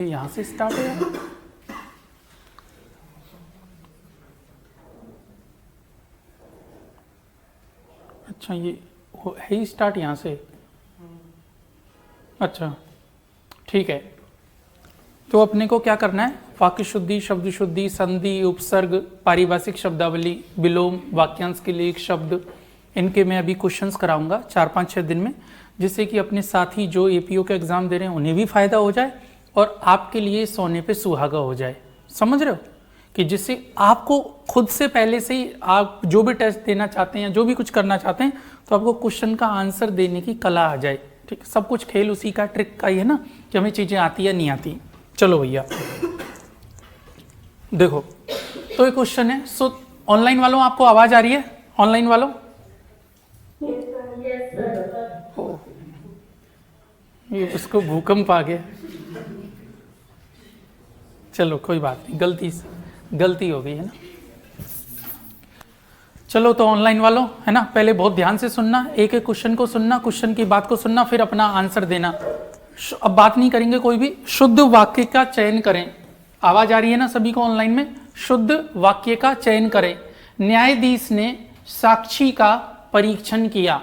यहाँ से स्टार्ट है। अच्छा, ये है ही स्टार्ट यहाँ से। अच्छा ठीक है, तो अपने को क्या करना है? वाक्य शुद्धि, शब्द शुद्धि, संधि, उपसर्ग, पारिभाषिक शब्दावली, विलोम, वाक्यांश के लिए एक शब्द, इनके मैं अभी क्वेश्चंस कराऊंगा 4-5-6 दिन में, जिससे कि अपने साथी जो एपीओ का एग्जाम दे रहे हैं उन्हें भी फायदा हो जाए और आपके लिए सोने पे सुहागा हो जाए। समझ रहे हो कि जिससे आपको खुद से पहले से ही आप जो भी टेस्ट देना चाहते हैं, जो भी कुछ करना चाहते हैं, तो आपको क्वेश्चन का आंसर देने की कला आ जाए। ठीक, सब कुछ खेल उसी का, ट्रिक का ही है ना, कि हमें चीजें आती या नहीं आती। चलो भैया देखो, तो एक क्वेश्चन है। सो ऑनलाइन वालों, आपको आवाज आ रही है? ऑनलाइन वालों ये उसको भूकंप आ गया। चलो कोई बात नहीं, गलती हो गई है ना। चलो तो ऑनलाइन वालों है ना, पहले बहुत ध्यान से सुनना, एक एक क्वेश्चन को सुनना, क्वेश्चन की बात को सुनना, फिर अपना आंसर देना। अब बात नहीं करेंगे कोई भी, शुद्ध वाक्य का चयन करें। आवाज आ रही है ना सभी को ऑनलाइन में? शुद्ध वाक्य का चयन करें। न्यायाधीश ने साक्षी का परीक्षण किया।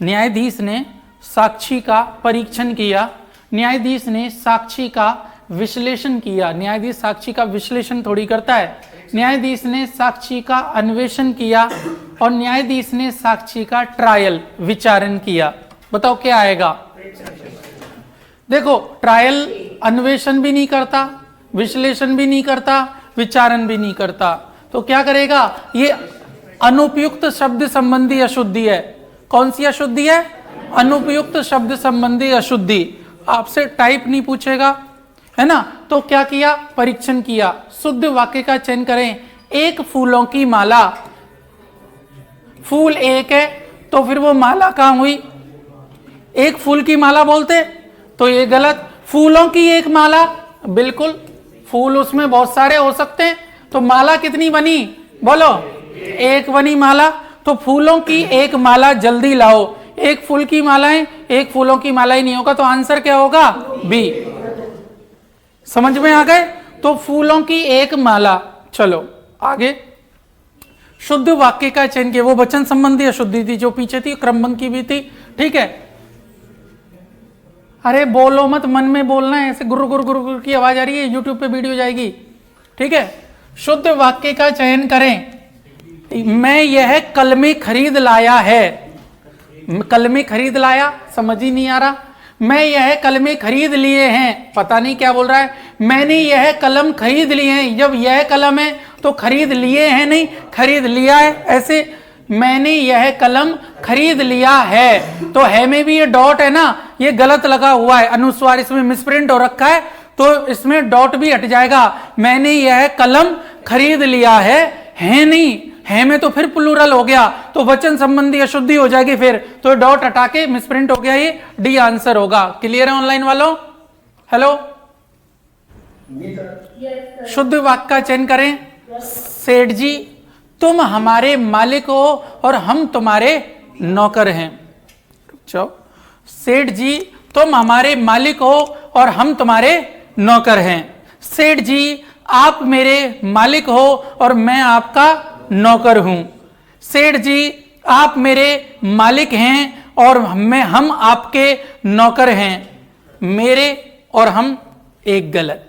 न्यायाधीश ने साक्षी का परीक्षण किया। न्यायाधीश ने साक्षी का विश्लेषण किया। न्यायाधीश साक्षी का विश्लेषण थोड़ी करता है। न्यायाधीश ने साक्षी का अन्वेषण किया और न्यायाधीश ने साक्षी का ट्रायल, विचारण किया। बताओ क्या आएगा? देखो, ट्रायल अन्वेषण भी नहीं करता, विश्लेषण भी नहीं करता, विचारण भी नहीं करता, तो क्या करेगा? ये अनुपयुक्त शब्द संबंधी अशुद्धि है। कौन सी अशुद्धि है? अनुपयुक्त शब्द संबंधी अशुद्धि। आपसे टाइप नहीं पूछेगा, है ना? तो क्या किया? परीक्षण किया। शुद्ध वाक्य का चयन करें। एक फूलों की माला, फूल एक है तो फिर वो माला कहां हुई? एक फूल की माला बोलते तो ये गलत। फूलों की एक माला, बिल्कुल, फूल उसमें बहुत सारे हो सकते हैं, तो माला कितनी बनी? बोलो, एक बनी माला। तो फूलों की एक माला जल्दी लाओ। एक फूल की माला है, एक फूलों की माला ही नहीं होगा, तो आंसर क्या होगा? बी। समझ में आ गए? तो फूलों की एक माला। चलो आगे, शुद्ध वाक्य का चयन किया। वो वचन संबंधी अशुद्धि थी जो पीछे थी, क्रमभंग की भी थी। ठीक है, अरे बोलो मत, मन में बोलना है। ऐसे गुरु गुरु गुरु गुरु की आवाज आ रही है, यूट्यूब पे वीडियो जाएगी। ठीक है, शुद्ध वाक्य का चयन करें। मैं यह कलमे खरीद लाया है। कलमे खरीद लाया, समझ ही नहीं आ रहा। मैं यह कलमे खरीद लिए हैं, पता नहीं क्या बोल रहा है। मैंने यह कलम खरीद लिए हैं, जब यह कलम है तो खरीद लिए हैं नहीं, खरीद लिया है। ऐसे मैंने यह कलम खरीद लिया है, तो है में भी ये डॉट है ना, ये गलत लगा हुआ है, अनुस्वार इसमें मिसप्रिंट हो रखा है, तो इसमें डॉट भी हट जाएगा। मैंने यह कलम खरीद लिया है नहीं, है में तो फिर प्लूरल हो गया, तो वचन संबंधी अशुद्धि हो जाएगी फिर, तो डॉट हटा के मिसप्रिंट हो गया, ये डी आंसर होगा। क्लियर है ऑनलाइन वालों? हेलो, शुद्ध वाक्य का चयन करें। सेठ जी, तुम हमारे मालिक हो और हम तुम्हारे नौकर हैं। चलो, सेठ जी, तुम हमारे मालिक हो और हम तुम्हारे नौकर हैं। सेठ जी, आप मेरे मालिक हो और मैं आपका नौकर हूं। सेठ जी, आप मेरे मालिक हैं और हम आपके नौकर हैं। मेरे और हम एक गलत,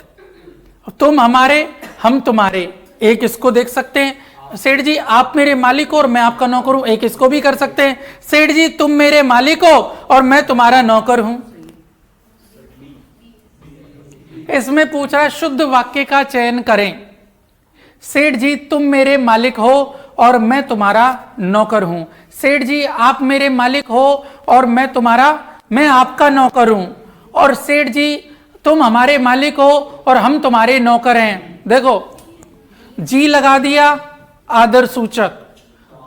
तुम हमारे हम तुम्हारे, एक इसको देख सकते हैं। सेठ जी, आप मेरे मालिक हो और मैं आपका नौकर हूं, एक इसको भी कर सकते हैं। सेठ जी, तुम मेरे मालिक हो और मैं तुम्हारा नौकर हूं। इसमें पूछ रहा है शुद्ध वाक्य का चयन करें। सेठ जी, तुम मेरे मालिक हो और मैं तुम्हारा नौकर हूं। सेठ जी, आप मेरे मालिक हो और मैं आपका नौकर हूं। और सेठ जी, तुम हमारे मालिक हो और हम तुम्हारे नौकर हैं। देखो, जी लगा दिया आदर सूचक,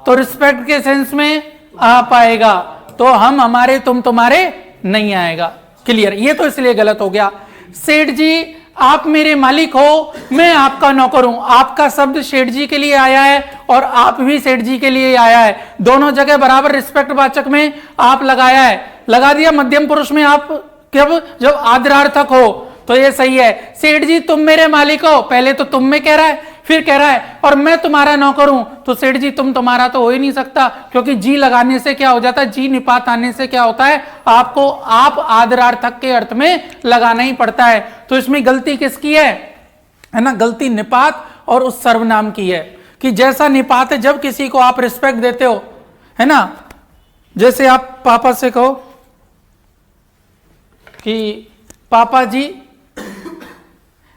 तो रिस्पेक्ट के सेंस में आ पाएगा, तो हम हमारे तुम तुम्हारे नहीं आएगा। क्लियर? ये तो इसलिए गलत हो गया। सेठ जी, आप मेरे मालिक हो, मैं आपका नौकर हूं। आपका शब्द सेठ जी के लिए आया है और आप भी सेठ जी के लिए आया है, दोनों जगह बराबर रिस्पेक्ट वाचक में आप लगाया है। लगा दिया मध्यम पुरुष में आप, जब आदरार्थक हो, तो ये सही है। सेठ जी तुम मेरे मालिक हो, पहले तो तुम में कह रहा है, फिर कह रहा है और मैं तुम्हारा नौकर हूं, तो सेठ जी तुम तुम्हारा तो हो ही नहीं सकता, क्योंकि जी लगाने से क्या हो जाता है, जी निपात आने से क्या होता है, आपको आप आदरार्थक के अर्थ में लगाना ही पड़ता है। तो इसमें गलती किसकी है ना, गलती निपात और उस सर्वनाम की है, कि जैसा निपात है, जब किसी को आप रिस्पेक्ट देते हो, है ना, जैसे आप पापा से कहो कि पापा जी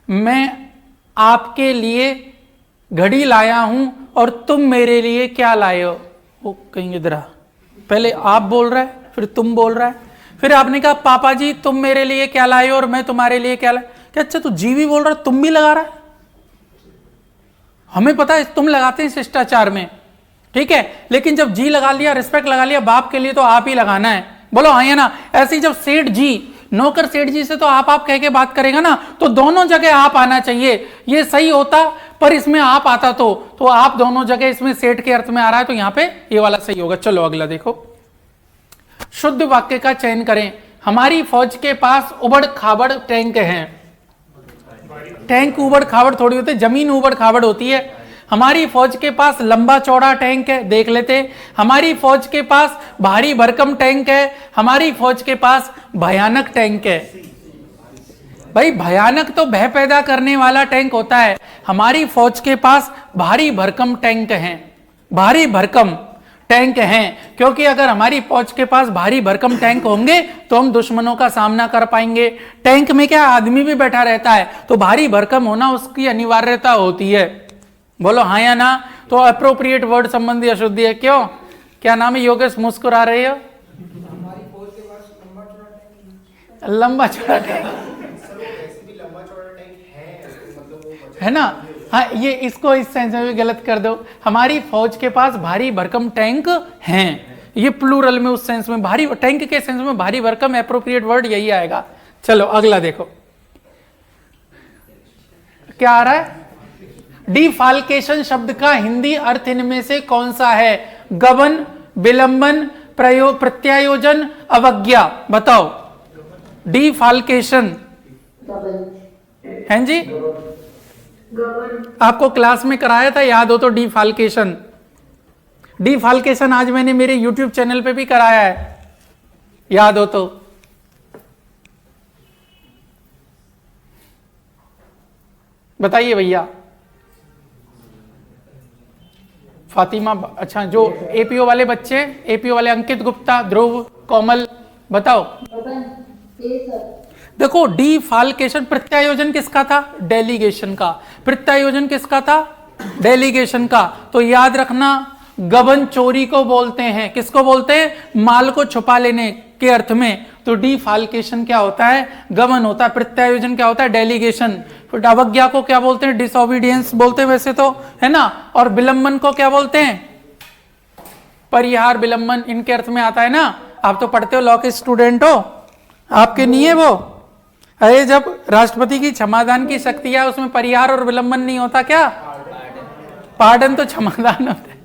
मैं आपके लिए घड़ी लाया हूं और तुम मेरे लिए क्या लाए हो, वो कहेंगे इधर, पहले आप बोल रहा है, फिर तुम बोल रहा है, फिर आपने कहा पापा जी तुम मेरे लिए क्या लाए हो और मैं तुम्हारे लिए क्या लाया, क्या अच्छा तू जी भी बोल रहा है, तुम भी लगा रहा है, हमें पता है तुम लगाते हैं शिष्टाचार में, ठीक है, लेकिन जब जी लगा लिया, रिस्पेक्ट लगा लिया, बाप के लिए तो आप ही लगाना है, बोलो हाँ या ना। ऐसे ही जब सेठ जी, नौकर सेठ जी से तो आप कह के बात करेगा ना, तो दोनों जगह आप आना चाहिए, ये सही होता, पर इसमें आप आता तो आप दोनों जगह, इसमें सेठ के अर्थ में आ रहा है, तो यहां पे ये वाला सही होगा। चलो अगला देखो, शुद्ध वाक्य का चयन करें। हमारी फौज के पास उबड़ खाबड़ टैंक हैं। टैंक उबड़ खाबड़ थोड़ी होती है, जमीन उबड़ खाबड़ होती है। हमारी फौज के पास लंबा चौड़ा टैंक है, देख लेते। हमारी फौज के पास भारी भरकम टैंक है। हमारी फौज के पास भयानक टैंक है। भाई भयानक तो भय पैदा करने वाला टैंक होता है, हमारी फौज के पास भारी भरकम टैंक हैं। भारी भरकम टैंक हैं, क्योंकि अगर हमारी फौज के पास भारी भरकम टैंक होंगे तो हम दुश्मनों का सामना कर पाएंगे। टैंक में क्या आदमी भी बैठा रहता है, तो भारी भरकम होना उसकी अनिवार्यता होती है। बोलो हाँ या ना। तो अप्रोप्रिएट वर्ड संबंधी अशुद्धि है। क्यों, क्या नाम है योगेश, मुस्कुरा रहे हो? लंबा चौड़ा टैंक है ना। हाँ, ये इसको इस सेंस में भी गलत कर दो, हमारी फौज के पास भारी भरकम टैंक हैं, ये प्लूरल में, उस सेंस में भारी टैंक के सेंस में भारी भरकम एप्रोप्रिएट वर्ड यही आएगा। चलो अगला देखो क्या आ रहा है। डिफाल्केशन शब्द का हिंदी अर्थ इनमें से कौन सा है? गबन, विलंबन, प्रयोग, प्रत्यायोजन, अवज्ञा। बताओ। डिफाल्केशन हैं जी, आपको क्लास में कराया था, याद हो तो। डिफाल्केशन, डिफाल्केशन आज मैंने मेरे YouTube चैनल पे भी कराया है, याद हो तो। बताइए भैया। फातिमा, अच्छा जो एपीओ वाले बच्चे, एपीओ वाले अंकित गुप्ता, ध्रुव, कोमल, बताओ। देखो डिफाल्केशन, प्रत्यायोजन किसका था? डेलीगेशन का। प्रत्यायोजन किसका था? डेलीगेशन का। तो याद रखना, गबन चोरी को बोलते हैं। किसको बोलते हैं? माल को छुपा लेने के अर्थ में। तो डिफाल्केशन क्या होता है? गबन होता है। प्रत्यायोजन क्या होता है? डेलीगेशन। फिर अवज्ञा को क्या बोलते हैं? डिसओबीडियंस बोलते हैं वैसे तो, है ना। और विलंबन को क्या बोलते हैं? परिहार, विलंबन, इनके अर्थ में आता है ना। आप तो पढ़ते हो, लॉ के स्टूडेंट हो, आपके नहीं है वो। अरे जब राष्ट्रपति की क्षमादान की शक्ति है, उसमें परिहार और विलंबन नहीं होता क्या? पार्डन तो क्षमादान होता है।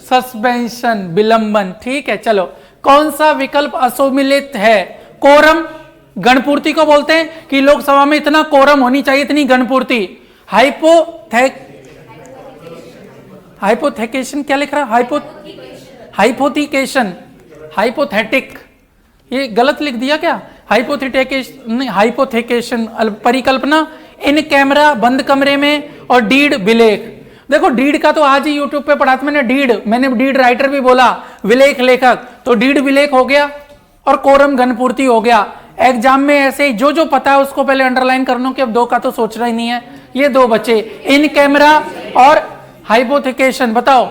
सस्पेंशन, विलंबन, ठीक है। चलो, कौन सा विकल्प असुमिलित है? कोरम, गणपूर्ति को बोलते हैं कि लोकसभा में इतना कोरम होनी चाहिए, इतनी गणपूर्ति। हाइपोथेकेशन क्या लिख रहा है? हाइपोथिकेशन, हाइपोथेटिक, ये गलत लिख दिया क्या? हाइपोथेटिकेशन, हाइपोथेकेशन, परिकल्पना। इन कैमरा, बंद कमरे में, और डीड, विलेख। देखो डीड का तो आज ही यूट्यूब पे पढ़ा था मैंने डीड राइटर भी बोला, विलेख लेखक। तो डीड विलेख हो गया और कोरम घनपूर्ति हो गया। एग्जाम में ऐसे ही जो जो पता है उसको पहले अंडरलाइन कर लो, कि अब दो का तो सोचना ही नहीं है। ये दो बचे, इन कैमरा और हाइपोथेकेशन। बताओ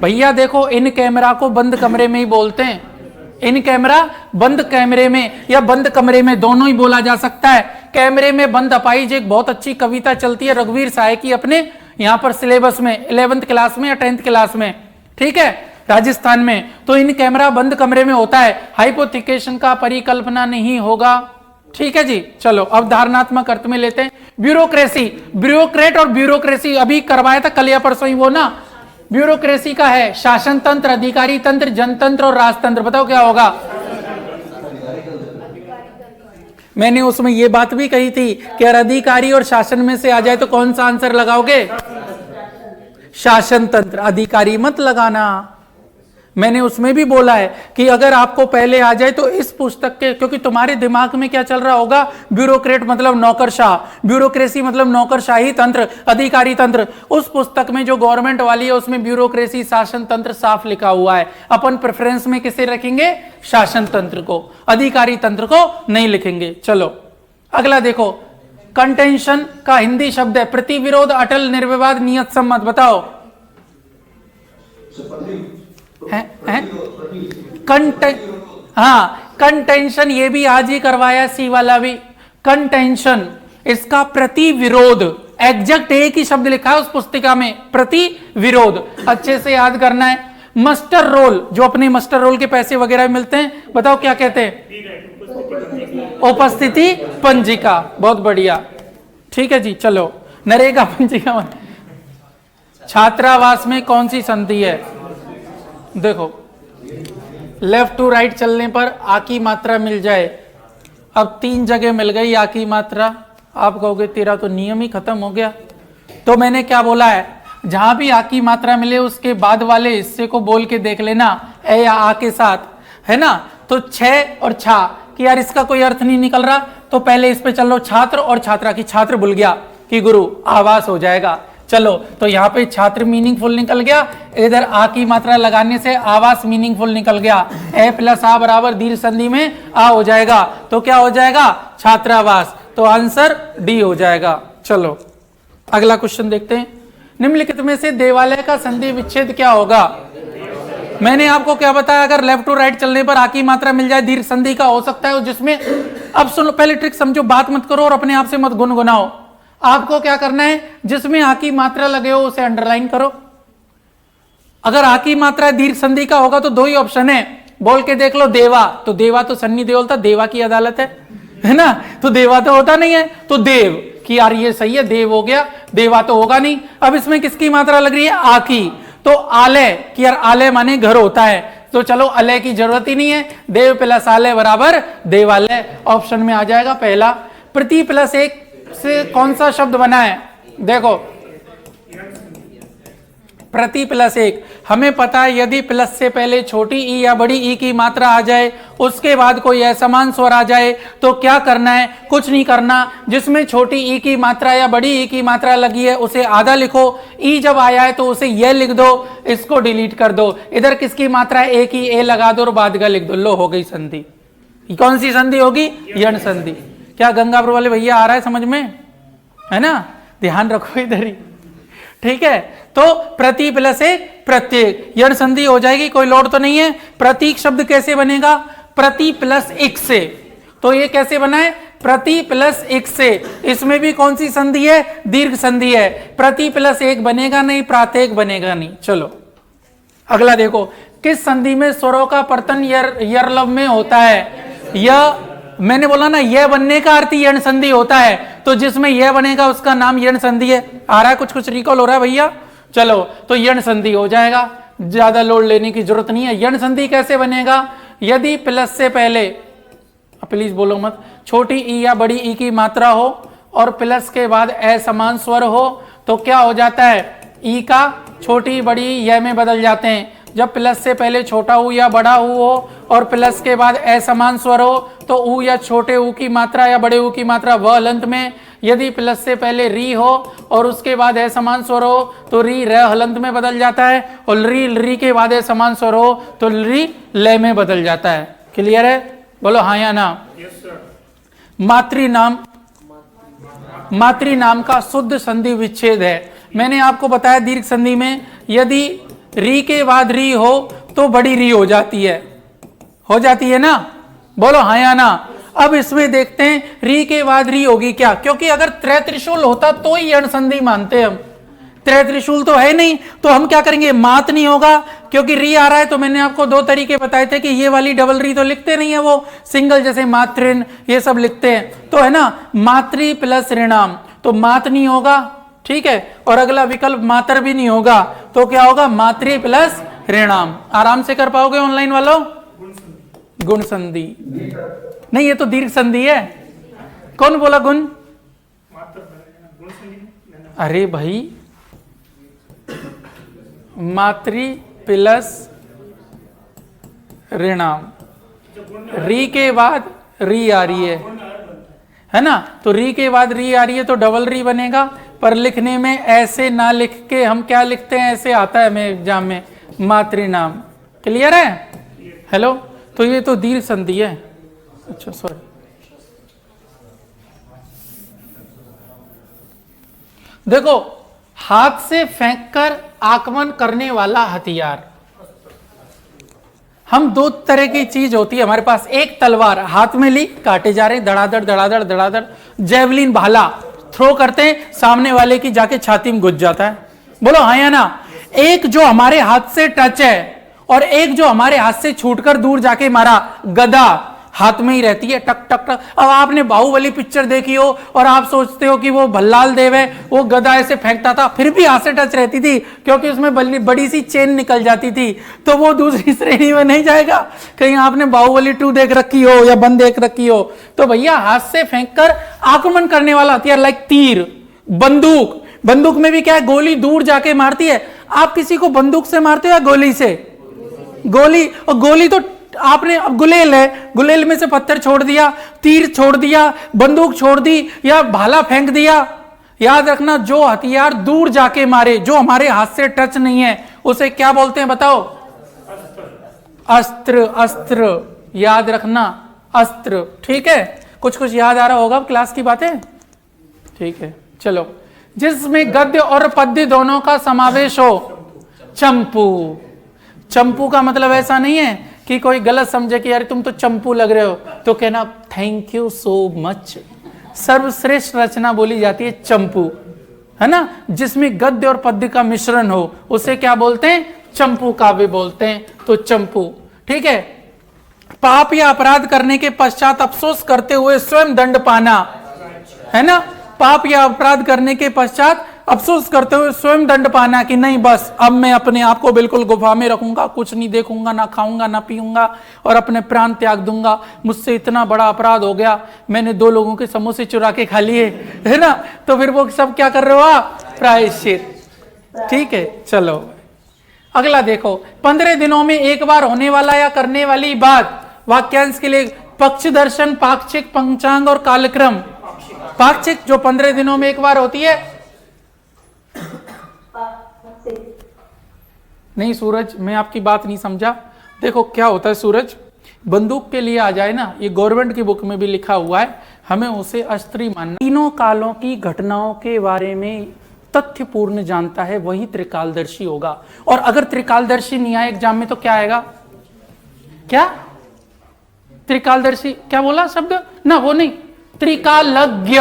भैया। देखो इन कैमरा को बंद कमरे में ही बोलते हैं। इन कैमरा, बंद कैमरे में या बंद कमरे में, दोनों ही बोला जा सकता है। कैमरे में बंद अपाइज एक बहुत अच्छी कविता चलती है रघुवीर साय की, अपने यहाँ पर सिलेबस में 11th क्लास में या 10th क्लास में, ठीक है, राजस्थान में। तो इन कैमरा बंद कमरे में होता है, हाइपोथिकेशन का परिकल्पना नहीं होगा, ठीक है जी। चलो अब धारणात्मक अर्थ में लेते हैं। ब्यूरोक्रेसी, ब्यूरोक्रेट और ब्यूरोक्रेसी अभी करवाया था कल या परसों ही वो ना, ब्यूरोक्रेसी का है शासन तंत्र, अधिकारी तंत्र, जनतंत्र और राजतंत्र। बताओ क्या होगा। मैंने उसमें ये बात भी कही थी कि अगर अधिकारी और शासन में से आ जाए तो कौन सा आंसर लगाओगे, शासन तंत्र, अधिकारी मत लगाना। मैंने उसमें भी बोला है कि अगर आपको पहले आ जाए तो इस पुस्तक के, क्योंकि तुम्हारे दिमाग में क्या चल रहा होगा, ब्यूरोक्रेट मतलब नौकरशाह, ब्यूरोक्रेसी मतलब नौकरशाही तंत्र, अधिकारी तंत्र। उस पुस्तक में जो गवर्नमेंट वाली है उसमें ब्यूरोक्रेसी शासन तंत्र साफ लिखा हुआ है। अपन प्रेफरेंस में किसे रखेंगे, शासन तंत्र को, अधिकारी तंत्र को नहीं लिखेंगे। चलो अगला देखो, कंटेंशन का हिंदी शब्द है प्रतिविरोध, अटल, निर्विवाद, नियत सम्मत। बताओ है? कंटेंशन ये भी आज ही करवाया, सी वाला भी। कंटेंशन इसका प्रतिविरोध, एग्जैक्ट एक ही शब्द लिखा है उस पुस्तिका में, प्रतिविरोध। अच्छे से याद करना है। मस्टर रोल, जो अपने मस्टर रोल के पैसे वगैरह मिलते हैं, बताओ क्या कहते हैं, उपस्थिति पंजिका। बहुत बढ़िया, ठीक है जी। चलो नरेगा पंजिका। छात्रावास में कौन सी संधि है, देखो लेफ्ट टू राइट चलने पर आ की मात्रा मिल जाए। अब 3 जगह मिल गई आ की मात्रा, आप कहोगे तेरा तो नियम ही खत्म हो गया। तो मैंने क्या बोला है, जहां भी आ की मात्रा मिले उसके बाद वाले हिस्से को बोल के देख लेना, ए या आ के साथ, है ना। तो 6 और छा कि यार इसका कोई अर्थ नहीं निकल रहा, तो पहले इस पे चल लो छात्र और छात्रा की, छात्र भूल गया कि गुरु आवास हो जाएगा। चलो तो यहाँ पे छात्र मीनिंगफुल निकल गया, इधर आ की मात्रा लगाने से आवास मीनिंगफुल निकल गया। ए प्लस आ बराबर दीर्घ संधि में आ हो जाएगा, तो क्या हो जाएगा, छात्रावास। तो आंसर डी हो जाएगा। चलो अगला क्वेश्चन देखते हैं। निम्नलिखित में से देवालय का संधि विच्छेद क्या होगा। मैंने आपको क्या बताया, अगर लेफ्ट टू राइट चलने पर आ की मात्रा मिल जाए दीर्घ संधि का हो सकता है जिसमें, अब सुनो पहले ट्रिक समझो, बात मत करो और अपने आप से मत गुनगुनाओ। आपको क्या करना है, जिसमें आ की मात्रा लगे हो उसे अंडरलाइन करो। अगर आ की मात्रा दीर्घ संधि का होगा तो 2 ही ऑप्शन है, बोल के देख लो। देवा, तो देवा तो सन्नी देओल था, देवा की अदालत है ना, तो देवा तो होता नहीं है। तो देव कि यार ये सही है, देव हो गया, देवा तो होगा नहीं। अब इसमें किसकी मात्रा लग रही है, आ की, तो आलय कि यार आलय माने घर होता है, तो चलो अलय की जरूरत ही नहीं है, देव प्लस आलय बराबर देवालय। ऑप्शन में आ जाएगा पहला। प्रति प्लस एक से कौन सा शब्द बना है, देखो प्रति प्लस एक, हमें पता है यदि प्लस से पहले छोटी ई या बड़ी ई की मात्रा आ जाए, उसके बाद कोई असमान स्वर आ जाए तो क्या करना है, कुछ नहीं करना। जिसमें छोटी ई की मात्रा या बड़ी ई की मात्रा लगी है उसे आधा लिखो, ई जब आया है तो उसे ये लिख दो, इसको डिलीट कर दो। इधर किसकी मात्रा है, ए की, ए लगा दो और बाद का लिख दो, लो हो गई संधि। कौन सी संधि होगी, यण संधि। क्या गंगापुर वाले भैया आ रहा है समझ में, है ना, ध्यान रखो इधर ही, ठीक है। तो प्रति प्लस एक प्रत्येक, यण संधि हो जाएगी, कोई लोड तो नहीं है। प्रतीक शब्द कैसे बनेगा, प्रति प्लस एक से, तो ये कैसे बना है, प्रति प्लस एक से। इसमें भी कौन सी संधि है, दीर्घ संधि है। प्रति प्लस एक बनेगा नहीं, प्रात्येक बनेगा नहीं। चलो अगला देखो, किस संधि में स्वरों का पर्तन यरलव में होता है। यह मैंने बोला ना, यह बनने का अर्थ यण संधि होता है, तो जिसमें यह बनेगा उसका नाम यण संधि है। आ रहा है, कुछ कुछ रिकॉल हो रहा है भैया। चलो तो यण संधि हो जाएगा, ज्यादा लोड लेने की जरूरत नहीं है। यण संधि कैसे बनेगा, यदि प्लस से पहले, प्लीज बोलो मत, छोटी ई या बड़ी ई की मात्रा हो और प्लस के बाद असमान स्वर हो तो क्या हो जाता है, ई का छोटी बड़ी यह में बदल जाते हैं। जब प्लस से पहले छोटा ऊ या बड़ा ऊ हो और प्लस के बाद असमान स्वर हो तो ऊ या छोटे ऊ की मात्रा या बड़े ऊ की मात्रा व हलंत में। यदि प्लस से पहले री हो और उसके बाद असमान स्वर हो तो री र हलंत में बदल जाता है, और री के बाद असमान स्वर हो तो री लय में बदल जाता है। क्लियर है, बोलो हाँ या ना। मातृनाम, मातृनाम का शुद्ध संधि विच्छेद है। मैंने आपको बताया दीर्घ संधि में यदि री के बाद री हो तो बड़ी री हो जाती है ना, बोलो हाँ या ना। अब इसमें देखते हैं री के बाद री होगी क्या, क्योंकि अगर त्रय त्रिशूल होता तो ही यण संधि मानते हम, त्रय त्रिशूल तो है नहीं, तो हम क्या करेंगे, मात नहीं होगा क्योंकि री आ रहा है। तो मैंने आपको 2 तरीके बताए थे कि ये वाली डबल री तो लिखते नहीं है, वो सिंगल जैसे मातृन ये सब लिखते हैं, तो है ना मातृ प्लस ऋणाम, तो मात नहीं होगा, ठीक है, और अगला विकल्प मातर भी नहीं होगा, तो क्या होगा, मातृ प्लस ऋणाम। आराम से कर पाओगे ऑनलाइन वालों? गुण संधि नहीं, ये तो दीर्घ संधि है। कौन बोला गुण? अरे भाई, मातृ प्लस ऋणाम, री के बाद री आ रही है ना, तो री के बाद री आ रही है तो डबल री बनेगा। पर लिखने में ऐसे ना लिख के हम क्या लिखते हैं, ऐसे आता है हमें एग्जाम में, मातृनाम। क्लियर है? हेलो, तो ये तो दीर्घ संधि है। अच्छा सॉरी, देखो, हाथ से फेंककर आक्रमण करने वाला हथियार, हम दो तरह की चीज होती है हमारे पास। एक तलवार हाथ में ली, काटे जा रहे, धड़ाधड़ धड़ाधड़ धड़ाधड़। जेवलिन भाला थ्रो करते हैं, सामने वाले की जाके छाती में घुस जाता है। बोलो हाँ या ना? एक जो हमारे हाथ से टच है और एक जो हमारे हाथ से छूटकर दूर जाके मारा, गदा हाथ में ही रहती है, टक टक टक। अब आपने बाहुबली पिक्चर देखी हो और आप सोचते हो कि वो भल्लाल देव है, वो गदा ऐसे फेंकता था, फिर भी हाथ से टच रहती थी क्योंकि उसमें बड़ी सी चेन निकल जाती थी, तो वो दूसरी श्रेणी में नहीं जाएगा। कहीं आपने बाहुबली 2 देख रखी हो या 1 देख रखी हो, तो भैया हाथ से फेंककर आक्रमण करने वाला हथियार, लाइक तीर, बंदूक। बंदूक में भी क्या है, गोली दूर जाके मारती है। आप किसी को बंदूक से मारते हो या गोली से? गोली, और गोली तो आपने, अब गुलेल है, गुलेल में से पत्थर छोड़ दिया, तीर छोड़ दिया, बंदूक छोड़ दी या भाला फेंक दिया। याद रखना, जो हथियार दूर जाके मारे, जो हमारे हाथ से टच नहीं है, उसे क्या बोलते हैं बताओ? अस्त्र। अस्त्र याद रखना, अस्त्र। ठीक है, कुछ कुछ याद आ रहा होगा अब क्लास की बातें? ठीक है, चलो। जिसमें गद्य और पद्य दोनों का समावेश हो, चंपू। चंपू का मतलब ऐसा नहीं है कि कोई गलत समझे कि यार तुम तो चंपू लग रहे हो, तो कहना थैंक यू सो मच। सर्वश्रेष्ठ रचना बोली जाती है चंपू, है ना, जिसमें गद्य और पद्य का मिश्रण हो, उसे क्या बोलते हैं? चंपू काव्य बोलते हैं। तो चंपू, ठीक है। पाप या अपराध करने के पश्चात अफसोस करते हुए स्वयं दंड पाना, है ना, पाप या अपराध करने के पश्चात अफसोस करते हुए स्वयं दंड पाना कि नहीं बस अब मैं अपने आप को बिल्कुल गुफा में रखूंगा, कुछ नहीं देखूंगा, ना खाऊंगा ना पीऊंगा और अपने प्राण त्याग दूंगा, मुझसे इतना बड़ा अपराध हो गया, मैंने 2 लोगों के समोसे चुरा के खा लिए, है ना, तो फिर वो सब क्या कर रहे हो आप? प्रायश्चित। ठीक है, चलो अगला देखो। 15 दिनों में एक बार होने वाला या करने वाली बात, वाक्यांश के लिए पक्ष दर्शन, पाक्षिक, पंचांग और कालक्रम। पाक्षिक जो 15 दिनों में एक बार होती है। नहीं सूरज, मैं आपकी बात नहीं समझा। देखो क्या होता है सूरज, बंदूक के लिए आ जाए ना, ये गवर्नमेंट की बुक में भी लिखा हुआ है, हमें उसे अस्त्री मानना। तीनों कालों की घटनाओं के बारे में तथ्यपूर्ण जानता है, वही त्रिकालदर्शी होगा। और अगर त्रिकालदर्शी नहीं आए एग्जाम में तो क्या आएगा? क्या त्रिकालदर्शी, क्या बोला शब्द ना, वो नहीं, त्रिकालज्ञ।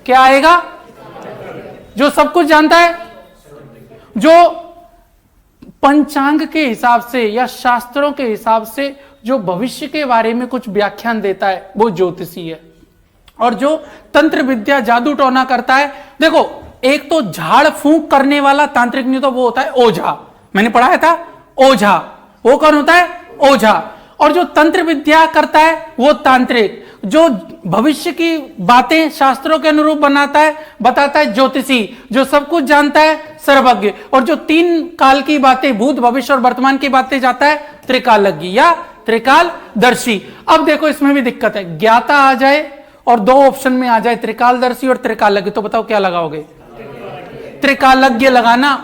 क्या आएगा? जो सब कुछ जानता है, जो पंचांग के हिसाब से या शास्त्रों के हिसाब से जो भविष्य के बारे में कुछ व्याख्यान देता है, वो ज्योतिषी है। और जो तंत्र विद्या, जादू टोना करता है, देखो एक तो झाड़ फूंक करने वाला तांत्रिक नहीं, तो वो होता है ओझा। मैंने पढ़ाया था ओझा, वो कौन होता है? ओझा। और जो तंत्र विद्या करता है वो तांत्रिक। जो भविष्य की बातें शास्त्रों के अनुरूप बताता है ज्योतिषी। जो सब कुछ जानता है सर्वज्ञ। और जो 3 काल की बातें, भूत भविष्य और वर्तमान की बातें जाता है त्रिकालज्ञ या त्रिकालदर्शी। अब देखो इसमें भी दिक्कत है, ज्ञाता आ जाए और 2 ऑप्शन में आ जाए त्रिकालदर्शी और त्रिकालज्ञ, तो बताओ क्या लगाओगे? त्रिकालज्ञ लगाना।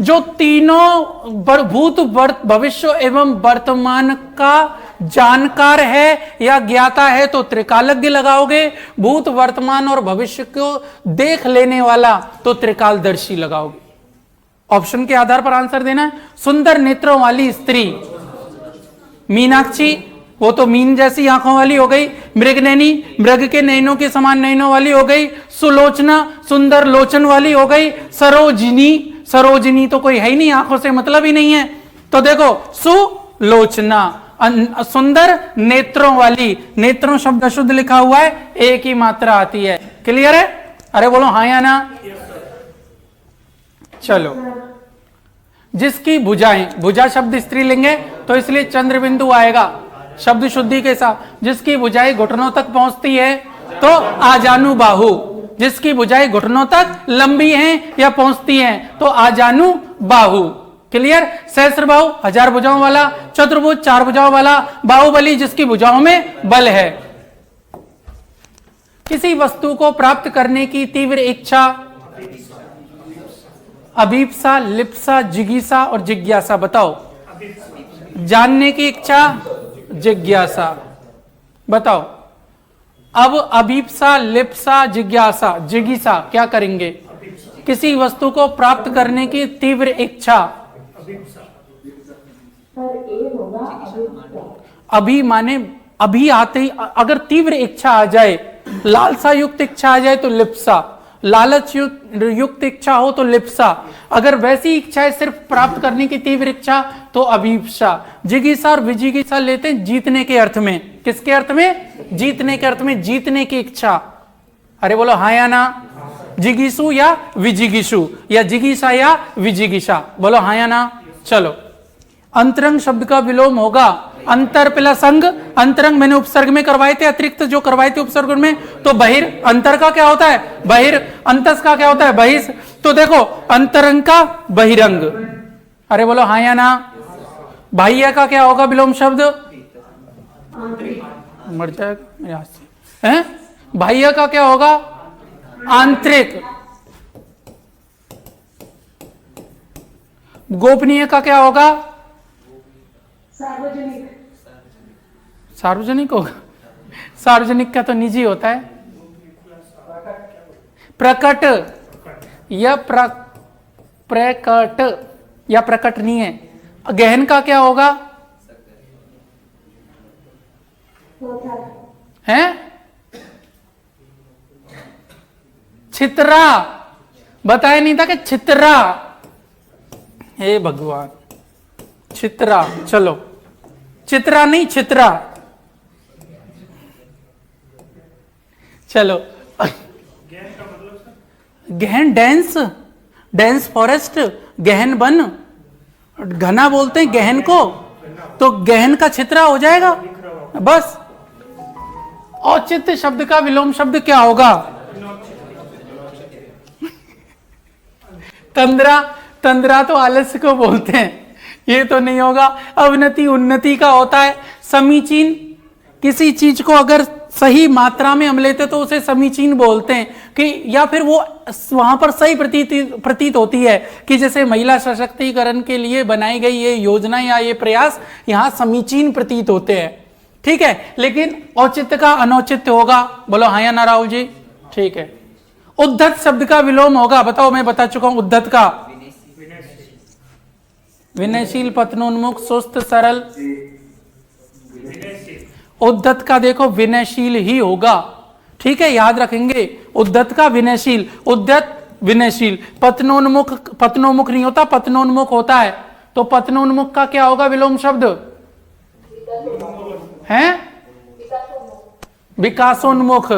जो तीनों भूत भविष्य एवं वर्तमान का जानकार है या ज्ञाता है तो त्रिकालज्ञ लगाओगे। भूत वर्तमान और भविष्य को देख लेने वाला तो त्रिकालदर्शी लगाओगे। ऑप्शन के आधार पर आंसर देना है। सुंदर नेत्रों वाली स्त्री, मीनाक्षी, वो तो मीन जैसी आंखों वाली हो गई। मृगनयनी, मृग के नैनों के समान नैनों वाली हो गई। सुलोचना, सुंदर लोचन वाली हो गई। सरोजिनी, सरोजिनी तो कोई है ही नहीं, आंखों से मतलब ही नहीं है। तो देखो सुलोचना, सुंदर नेत्रों वाली। नेत्रों शब्द शुद्ध लिखा हुआ है, एक ही मात्रा आती है। क्लियर है? अरे बोलो हाँ या ना। चलो, जिसकी भुजाएं, भुजा शब्द स्त्रीलिंग है तो इसलिए चंद्र बिंदु आएगा शब्द शुद्धि के साथ। जिसकी भुजाएं घुटनों तक पहुंचती है तो आजानु बाहु। जिसकी भुजाएं घुटनों तक लंबी हैं या पहुंचती हैं तो आजानु बाहु। क्लियर? सहस्त्र बाहु 1000 भुजाओं वाला, चतुर्भुज 4 भुजाओं वाला, बाहुबली जिसकी भुजाओं में बल है। किसी वस्तु को प्राप्त करने की तीव्र इच्छा, अभीप्सा, लिप्सा, जिगीसा और जिज्ञासा। बताओ, जानने की इच्छा, जिज्ञासा। बताओ, अब अभीप्सा, लिप्सा, जिज्ञासा, जिगीसा क्या करेंगे? किसी वस्तु को प्राप्त करने की तीव्र इच्छा, अभी माने अभी आते ही, अगर तीव्र इच्छा आ जाए, लालसा युक्त इच्छा आ जाए तो लिप्सा, लालच युक्त इच्छा हो तो लिप्सा, अगर वैसी इच्छा है सिर्फ प्राप्त करने की तीव्र इच्छा तो अभीप्सा। जिगीसा और विजिगीसा लेते हैं जीतने के अर्थ में। किसके अर्थ में? जीतने के अर्थ में, जीतने की इच्छा। अरे बोलो हाँ या ना? जिगीसु या विजिगीसु, या जिगीसा या विजिगीसा, बोलो हाँ या ना? चलो, अंतरंग शब्द का विलोम होगा अंतर प्लस अंग। अंतरंग मैंने उपसर्ग में करवाए थे, अतिरिक्त जो करवाए थे उपसर्ग में। तो बहिर, अंतर का क्या होता है? बहिर। अंतस का क्या होता है? बहिष। तो देखो, अंतरंग का बहिरंग। अरे बोलो हाँ या ना? बाह्य का क्या होगा विलोम शब्द? मर जाएगा यहां से, हैं? बाह्य का क्या होगा? आंतरिक। गोपनीय का क्या होगा? सार्वजनिक। सार्वजनिक होगा? सार्वजनिक का तो निजी होता है। प्रकट या प्रकट या प्रकट नहीं है। गहन का क्या होगा? हैं? छितरा। बताया नहीं था कि छितरा? हे भगवान, छितरा। चलो, चित्रा नहीं छितरा। चलो, गहन डेंस, डेंस फॉरेस्ट, गहन वन, घना बोलते हैं गहन को, तो गहन का छितरा हो जाएगा बस। औचित्य शब्द का विलोम शब्द क्या होगा? तंद्रा। तंद्रा तो आलस्य को बोलते हैं, ये तो नहीं होगा। अवनति उन्नति का होता है। समीचीन, किसी चीज को अगर सही मात्रा में हम लेते तो उसे समीचीन बोलते हैं कि, या फिर वो वहां पर सही प्रतीत होती है कि जैसे महिला सशक्तिकरण के लिए बनाई गई ये योजना या ये प्रयास यहां समीचीन प्रतीत होते हैं। ठीक है, लेकिन औचित्य का अनौचित्य होगा। बोलो हाँ या ना राहुल जी? ठीक है। उद्धत शब्द का विलोम होगा। बताओ, मैं बता चुका हूं उद्धत का। विनयशील, पतनोन्मुख, सुस्त, सरल। उद्धत का देखो विनयशील ही होगा। ठीक है, याद रखेंगे उद्धत का विनयशील। उद्धत विनयशील। पतनोन्मुख, पतनोन्मुख नहीं होता, पतनोन्मुख होता है। तो पतनोन्मुख का क्या होगा विलोम शब्द? हैं? विकासोन्मुख।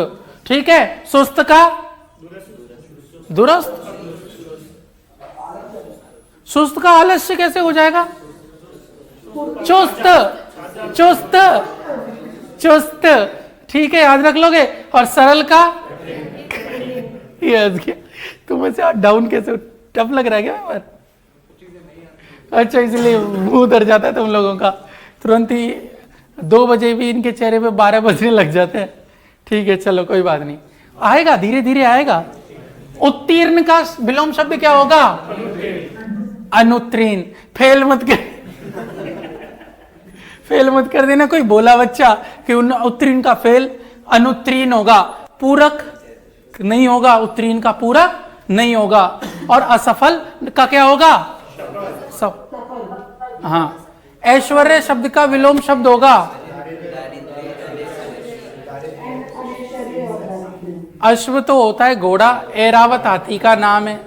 ठीक है। सुस्त का दुरस्त। सुस्त का आलस्य कैसे हो जाएगा? चुस्त। चुस्त, चुस्त। ठीक है, याद रख लोगे। और सरल का याद किया। तुम ऐसे डाउन कैसे, टफ लग रहा है क्या? अच्छा, इसलिए मुंह उधर जाता है तुम लोगों का। तुरंत ही 2 बजे भी इनके चेहरे पे 12 बजने लग जाते हैं। ठीक है, चलो कोई बात नहीं, आएगा, धीरे धीरे आएगा। उत्तीर्ण का विलोम शब्द क्या होगा? अनुत्तीर्ण। फेल मत कर, फेल मत कर देना। कोई बोला बच्चा कि उत्तीर्ण का फेल, अनुत्तीर्ण होगा। पूरक नहीं होगा, उत्तीर्ण का पूरक नहीं होगा। और असफल का क्या होगा? हाँ। ऐश्वर्य शब्द का विलोम शब्द होगा? अश्व तो होता है घोड़ा, ऐरावत हाथी का नाम है।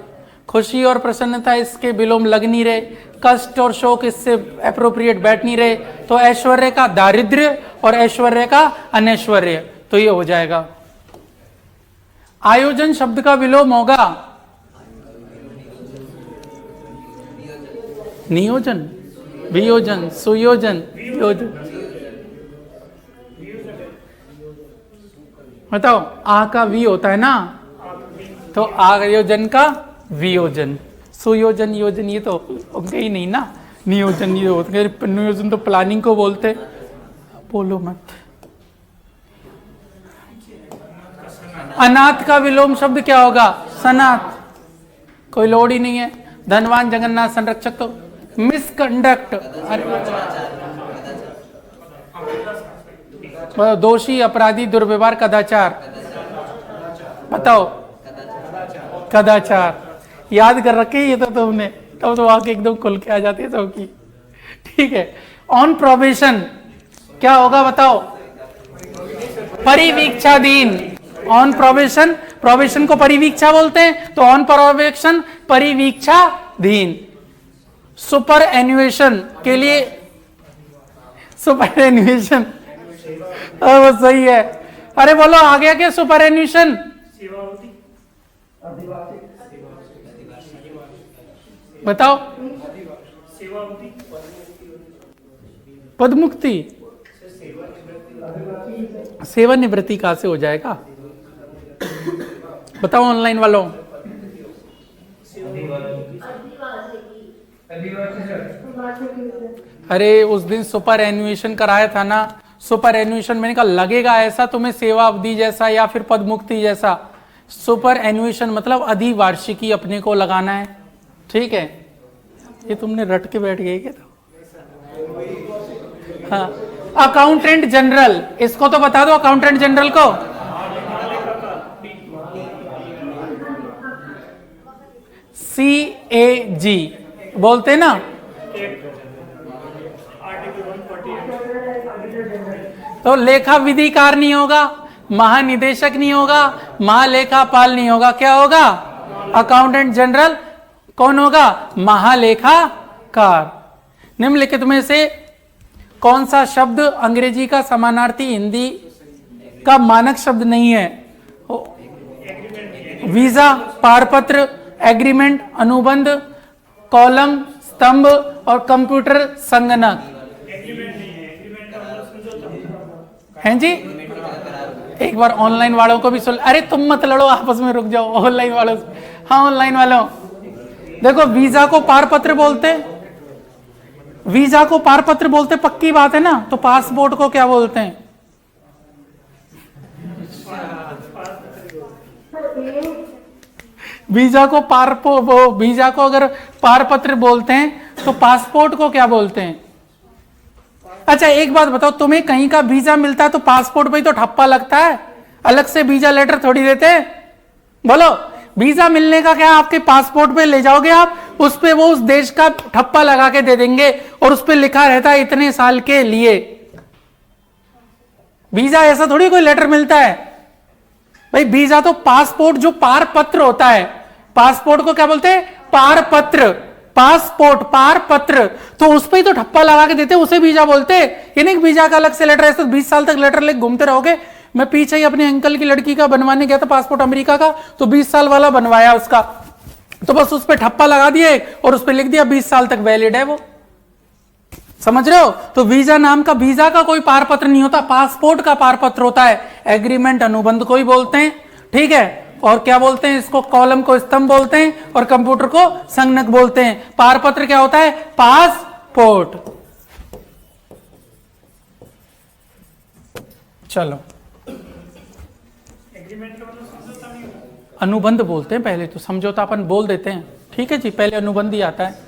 खुशी और प्रसन्नता इसके विलोम लग नहीं रहे, कष्ट और शोक इससे एप्रोप्रिएट बैठ नहीं रहे। तो ऐश्वर्य का दारिद्र्य और ऐश्वर्य का अनैश्वर्य, तो ये हो जाएगा। आयोजन शब्द का विलोम होगा? नियोजन, वियोजन, सुयोजन, योजन। बताओ, आ का वी होता है ना, तो आयोजन का वियोजन, सुयोजन, योजन ये तो होंगे ही नहीं ना। नियोजन ये होते, नियोजन तो प्लानिंग को बोलते। बोलो मत। अनाथ का विलोम शब्द क्या होगा? सनाथ। कोई लोड ही नहीं है। धनवान, जगन्नाथ, संरक्षक तो मिसकंडक्ट। दोषी, अपराधी, दुर्व्यवहार, कदाचार। बताओ, कदाचार। याद कर रखे ये तो तुमने, तब तो आके एकदम खुल के आ जाती है सबकी। ठीक है। ऑन प्रोबेशन क्या होगा बताओ? परिवीक्षाधीन। ऑन प्रोबेशन, प्रोबेशन को परिवीक्षा बोलते हैं, तो ऑन प्रोबेशन परिवीक्षाधीन। सुपर एन्युएशन के लिए, सुपर एन्युएशन वो सही है। अरे बोलो, आ गया क्या सुपर एन्युएशन? बताओ। पदमुक्ति, सेवानिवृत्ति कहां से हो जाएगा? बताओ ऑनलाइन वालों। अरे उस दिन सुपर एन्युएशन कराया था ना, सुपर एन्युएशन मैंने कहा लगेगा ऐसा तुम्हें सेवा अवधि जैसा या फिर पदमुक्ति जैसा। सुपर एन्युएशन मतलब अधिवार्षिकी अपने को लगाना है। ठीक है, ये तुमने रट के बैठ गए क्या? तो हाँ, अकाउंटेंट जनरल, इसको तो बता दो अकाउंटेंट जनरल को। CAG बोलते ना। तो लेखा विधिकार नहीं होगा, महानिदेशक नहीं होगा, महालेखापाल नहीं होगा, क्या होगा? Accountant general. कौन होगा? महालेखाकार। निम्नलिखित में से कौन सा शब्द अंग्रेजी का समानार्थी हिंदी का मानक शब्द नहीं है? वीजा, पारपत्र, एग्रीमेंट, अनुबंध, कॉलम, स्तंभ और कंप्यूटर संगणक। हैं जी? एक बार ऑनलाइन वालों को भी सुन। अरे तुम मत लड़ो आपस में, रुक जाओ ऑनलाइन वालों से। हाँ ऑनलाइन वालों, देखो वीजा को पारपत्र बोलते, वीजा को पारपत्र बोलते, पक्की बात है ना। तो पासपोर्ट को क्या बोलते हैं? वीजा को वीजा को अगर पारपत्र बोलते हैं तो पासपोर्ट को क्या बोलते हैं? अच्छा एक बात बताओ, तुम्हें कहीं का वीजा मिलता है तो पासपोर्ट पे ही तो ठप्पा लगता है, अलग से वीजा लेटर थोड़ी देते हैं। बोलो, वीजा मिलने का क्या आपके पासपोर्ट पे ले जाओगे आप, उस पे वो उस देश का ठप्पा लगा के दे देंगे और उस पे लिखा रहता है इतने साल के लिए। वीजा ऐसा थोड़ी कोई लेटर मिलता है भाई। वीजा तो पासपोर्ट जो पारपत्र होता है, पासपोर्ट को क्या बोलते हैं? पारपत्र। पासपोर्ट, पारपत्र, तो उस पे ही तो ठप्पा लगा के देते, उसे वीजा बोलते। ये नहीं वीजा का अलग से लेटर है, तो 20 साल तक लेटर लेके घूमते रहोगे। मैं पीछे ही अपने अंकल की लड़की का बनवाने गया था पासपोर्ट अमेरिका का, तो 20 साल वाला बनवाया उसका, तो बस उस पे ठप्पा लगा दिए और उस पे लिख दिया 20 साल तक वैलिड है वो। समझ रहे हो? तो वीजा नाम का, वीजा का कोई पारपत्र नहीं होता, पासपोर्ट का पारपत्र होता है। एग्रीमेंट, अनुबंध को ही बोलते हैं। ठीक है, और क्या बोलते हैं इसको? कॉलम को स्तंभ बोलते हैं और कंप्यूटर को संगणक बोलते हैं। पारपत्र क्या होता है? पासपोर्ट। चलो, अनुबंध बोलते हैं पहले, तो समझौता अपन बोल देते हैं। ठीक है जी, पहले अनुबंध ही आता है।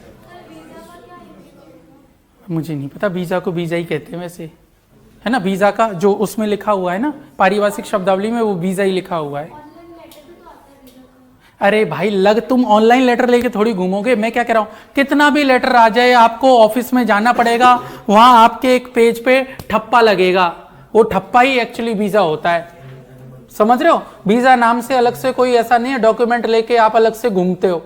मुझे नहीं पता, वीजा को वीजा ही कहते हैं वैसे, है ना। वीजा का जो उसमें लिखा हुआ है ना पारिभाषिक शब्दावली में, वो वीजा ही लिखा हुआ है। अरे भाई तुम ऑनलाइन लेटर लेके थोड़ी घूमोगे। मैं क्या कह रहा हूं, कितना भी लेटर आ जाए आपको ऑफिस में जाना पड़ेगा, वहां आपके एक पेज पे ठप्पा लगेगा, वो ठप्पा ही एक्चुअली वीजा होता है। समझ रहे हो? वीजा नाम से अलग से कोई ऐसा नहीं है डॉक्यूमेंट लेके आप अलग से घूमते हो।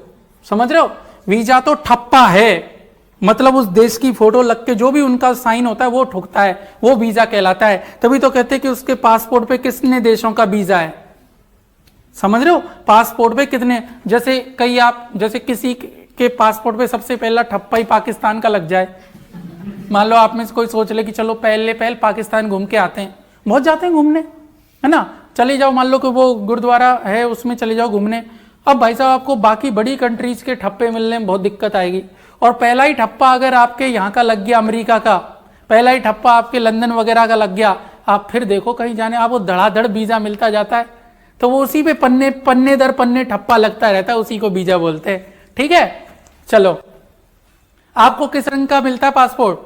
समझ रहे हो? वीजा तो ठप्पा है, मतलब उस देश की फोटो लग के जो भी उनका साइन होता है वो ठुकता है, वो वीजा कहलाता है। तभी तो कहते हैं कि उसके पासपोर्ट पे कितने देशों का वीजा है। समझ रहे हो? पासपोर्ट पे कितने, जैसे कई आप, जैसे किसी के पासपोर्ट पे सबसे पहला ठप्पा ही पाकिस्तान का लग जाए। मान लो आप में से कोई सोच ले कि चलो पहले पाकिस्तान घूम के आते हैं, बहुत जाते हैं घूमने, है ना, चले जाओ, मान लो कि वो गुरुद्वारा है उसमें चले जाओ घूमने। अब भाई साहब आपको बाकी बड़ी कंट्रीज के ठप्पे मिलने में बहुत दिक्कत आएगी। और पहला ही ठप्पा अगर आपके यहाँ का लग गया, अमेरिका का पहला ही ठप्पा आपके लंदन वगैरह का लग गया, आप फिर देखो कहीं जाने आपको धड़ाधड़ वीजा मिलता जाता है, तो वो उसी पे पन्ने पन्ने दर पन्ने ठप्पा लगता रहता है, उसी को वीजा बोलते हैं। ठीक है, चलो आपको किस रंग का मिलता है पासपोर्ट?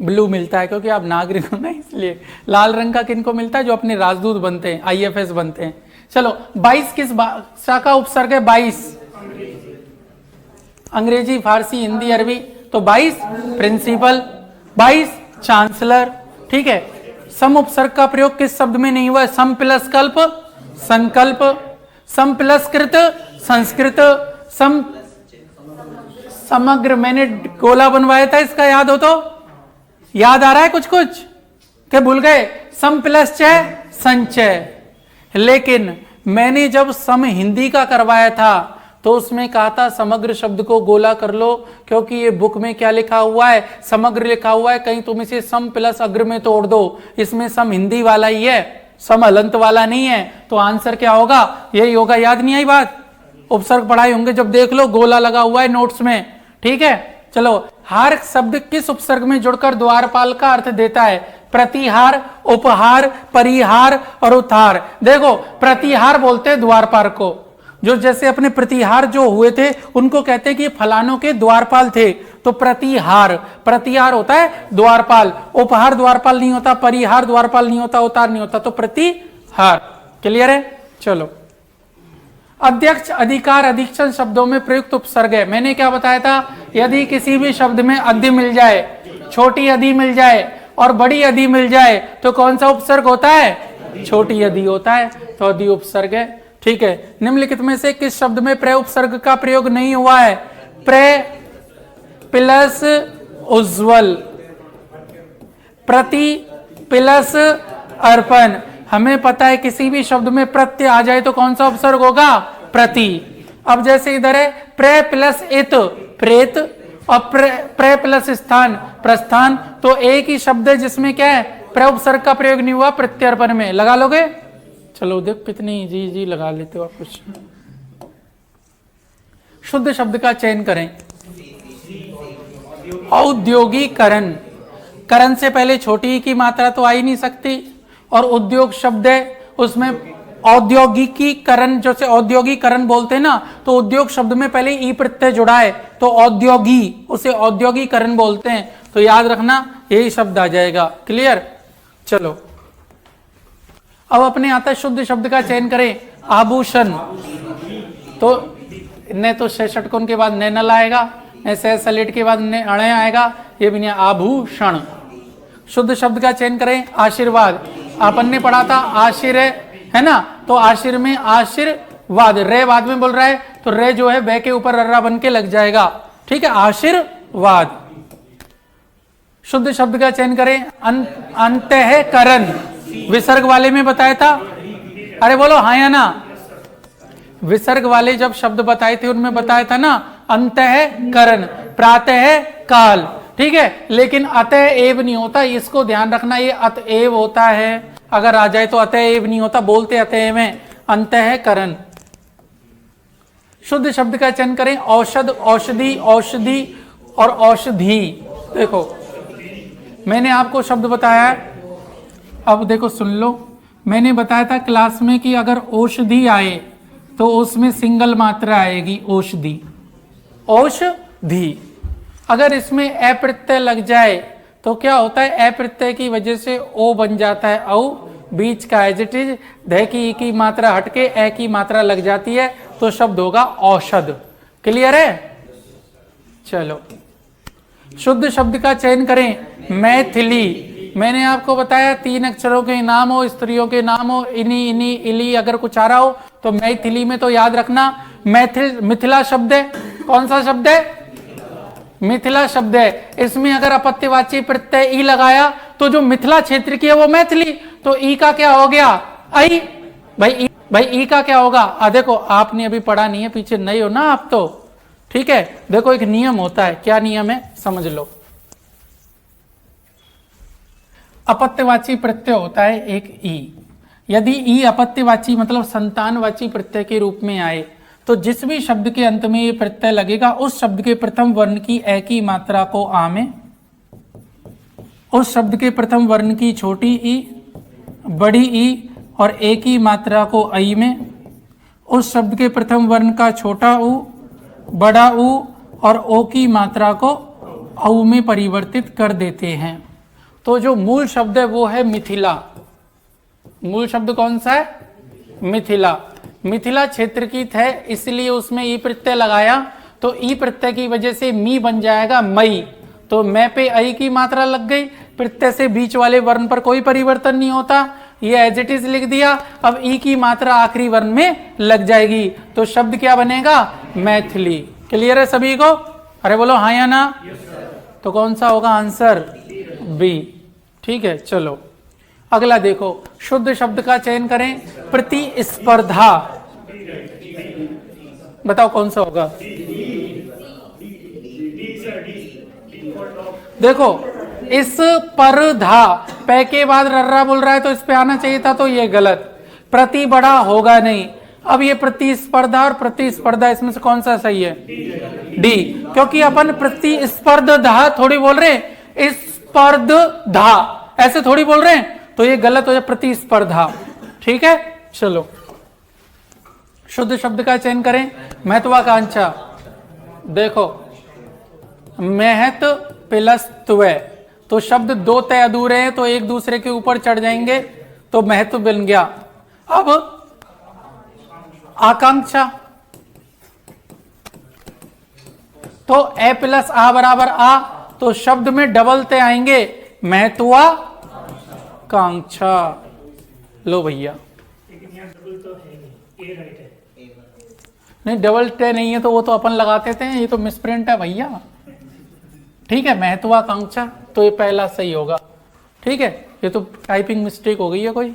ब्लू मिलता है, क्योंकि आप नागरिक हो ना, इसलिए। लाल रंग का किनको मिलता है? जो अपने राजदूत बनते हैं, IFS बनते हैं। चलो 22 किस भाषा का उपसर्ग है? 22 अंग्रेजी, फारसी, हिंदी, अरबी। तो 22 प्रिंसिपल, 22 चांसलर। ठीक है, सम उपसर्ग का प्रयोग किस शब्द में नहीं हुआ है? सम प्लस कल्प संकल्प, सम प्लस कृत संस्कृत, सम समग्र। मैंने गोला बनवाया था इसका, याद हो तो? याद आ रहा है कुछ कुछ क्या भूल गए? सम प्लस चय संचय। लेकिन मैंने जब सम हिंदी का करवाया था तो उसमें कहा था समग्र शब्द को गोला कर लो, क्योंकि ये बुक में क्या लिखा हुआ है? समग्र लिखा हुआ है, कहीं तुम इसे सम प्लस अग्र में तोड़ दो, इसमें सम हिंदी वाला ही है, सम हलंत वाला नहीं है। तो आंसर क्या होगा? यही होगा। याद नहीं आई बात? उपसर्ग पढ़ाए होंगे जब, देख लो गोला लगा हुआ है नोट्स में। ठीक है, चलो हार शब्द किस उपसर्ग में जुड़कर द्वारपाल का अर्थ देता है? प्रतिहार, उपहार, परिहार और उतार। देखो प्रतिहार बोलते हैं द्वारपाल को, जो जैसे अपने प्रतिहार जो हुए थे उनको कहते हैं कि फलानों के द्वारपाल थे, तो प्रतिहार, प्रतिहार होता है द्वारपाल। उपहार द्वारपाल नहीं होता, परिहार द्वारपाल नहीं होता, उतार नहीं होता, तो प्रतिहार। क्लियर है? चलो अध्यक्ष, अधिकार, अधिक्षण शब्दों में प्रयुक्त उपसर्ग है। मैंने क्या बताया था? यदि किसी भी शब्द में अधि मिल जाए, छोटी अधि मिल जाए और बड़ी अधि मिल जाए, तो कौन सा उपसर्ग होता है? छोटी अधि होता है, तो अधि उपसर्ग है। ठीक है, निम्नलिखित में से किस शब्द में प्रय उपसर्ग का प्रयोग नहीं हुआ है? प्रय प्लस उज्ज्वल, प्रति प्लस अर्पण। हमें पता है किसी भी शब्द में प्रत्यय आ जाए तो कौन सा उपसर्ग होगा? प्रति। अब जैसे इधर है प्रे प्लस इत, प्रेत, और प्रे प्लस स्थान, प्रस्थान। तो एक ही शब्द है जिसमें क्या है? प्रे उपसर्ग का प्रयोग नहीं हुआ, प्रत्यर्पण में। लगा लोगे? चलो देख कितनी जी लगा लेते हो आप कुछ। शुद्ध शब्द का चयन करें। औद्योगिकरण, करण से पहले छोटी की मात्रा तो आ ही नहीं सकती, और उद्योग शब्द है उसमें औद्योगिकीकरण, जैसे औद्योगिकरण बोलते हैं ना, तो उद्योग शब्द में पहले ई प्रत्यय जुड़ा है, तो औद्योगी, उसे औद्योगिकरण बोलते हैं। तो याद रखना यही शब्द आ जाएगा। क्लियर? चलो अब अपने आता है शुद्ध शब्द का चयन करें। आभूषण, तो न तो षटकोण के बाद नैनल आएगा, न सलेट के बाद अणय आएगा, ये भी नहीं। आभूषण। शुद्ध शब्द का चयन करें। आशीर्वाद, अपन ने पढ़ा था आशीर्य, है ना, तो आशीर्य में आशीर्वाद, रे बाद में बोल रहा है, तो रे जो है वे के ऊपर अर्रा बन के लग जाएगा। ठीक है, आशीर्वाद। शुद्ध शब्द का चयन करें। अंतःकरण, विसर्ग वाले में बताया था, अरे बोलो हाँ या ना? विसर्ग वाले जब शब्द बताए थे उनमें बताया था ना अंतःकरण, प्रातः काल। ठीक है, लेकिन अतः एव नहीं होता, इसको ध्यान रखना, ये अतएव होता है। अगर आ जाए तो अतः एव नहीं होता, बोलते अतएव में। अंतःकरण। शुद्ध शब्द का चयन करें। औषध, औषधि, औषधि और औषधि। देखो मैंने आपको शब्द बताया, अब देखो सुन लो। मैंने बताया था क्लास में कि अगर औषधि आए तो उसमें सिंगल मात्रा आएगी, औषधि, औषधि। अगर इसमें अ प्रत्यय लग जाए तो क्या होता है? अ प्रत्यय की वजह से ओ बन जाता है, औ बीच का एज इट इज, ध की ई की मात्रा हटके ए की मात्रा लग जाती है, तो शब्द होगा औषध। क्लियर है? चलो शुद्ध शब्द का चयन करें। मैथिली, मैंने आपको बताया 3 अक्षरों के नाम हो, स्त्रियों के नाम हो, इनी, इनी, इली, अगर कुछ आ रहा हो तो मैथिली में तो याद रखना मैथिल, मिथिला शब्द है। कौन सा शब्द है? मिथिला शब्द है। इसमें अगर अपत्यवाची प्रत्यय ई लगाया तो जो मिथिला क्षेत्र की है वो मैथिली, तो ई का क्या हो गया? आई। भाई ई का क्या होगा? देखो आपने अभी पढ़ा नहीं है, पीछे नहीं हो ना आप, तो ठीक है, देखो एक नियम होता है, क्या नियम है समझ लो। अपत्यवाची प्रत्यय होता है एक ई। यदि ई अपत्यवाची मतलब संतानवाची प्रत्यय के रूप में आए तो जिस भी शब्द के अंत में ये प्रत्यय लगेगा उस शब्द के प्रथम वर्ण की ए की मात्रा को आ में, उस शब्द के प्रथम वर्ण की छोटी ई, बड़ी ई और ए की मात्रा को आई में, उस शब्द के प्रथम वर्ण का छोटा ऊ, बड़ा ऊ और ओ की मात्रा को औ में परिवर्तित कर देते हैं। तो जो मूल शब्द है वो है मिथिला। मूल शब्द कौन सा है? मिथिला। मिथिला क्षेत्र की है, इसलिए उसमें ई प्रत्यय लगाया तो ई प्रत्यय की वजह से मी बन जाएगा मई। तो मैं पे आई की मात्रा लग गई, प्रत्यय से बीच वाले वर्ण पर कोई परिवर्तन नहीं होता, ये एज इट इज लिख दिया। अब ई की मात्रा आखिरी वर्ण में लग जाएगी तो शब्द क्या बनेगा? मैथिली। क्लियर है सभी को? अरे बोलो हाँ या ना? तो कौन सा होगा आंसर? बी। ठीक है, चलो अगला देखो, शुद्ध शब्द का चयन करें। प्रतिस्पर्धा, बताओ कौन सा होगा? देखो इस पर्धा पै के बाद रर्रा बोल रहा है तो इस पे आना चाहिए था, तो ये गलत। प्रति बड़ा होगा नहीं। अब ये प्रतिस्पर्धा और प्रतिस्पर्धा, इसमें से कौन सा सही है? डी। क्योंकि अपन प्रतिस्पर्धा थोड़ी बोल रहे हैं, स्पर्धा ऐसे थोड़ी बोल रहे हैं, तो ये गलत हो जाए, प्रतिस्पर्धा। ठीक है, चलो शुद्ध शब्द का चयन करें। महत्वाकांक्षा, देखो महत प्लस त्वय, तो शब्द दो तय अधूरे हैं तो एक दूसरे के ऊपर चढ़ जाएंगे तो महत्व बन गया। अब आकांक्षा, तो ए प्लस आ बराबर आ, तो शब्द में डबल तय आएंगे, महत्वाकांक्षा। लो भैया, नहीं डबल तय नहीं है तो वो तो अपन लगाते थे, ये तो मिसप्रिंट है भैया। ठीक है, महत्वाकांक्षा, तो ये पहला सही होगा। ठीक है, ये तो टाइपिंग मिस्टेक हो गई है कोई।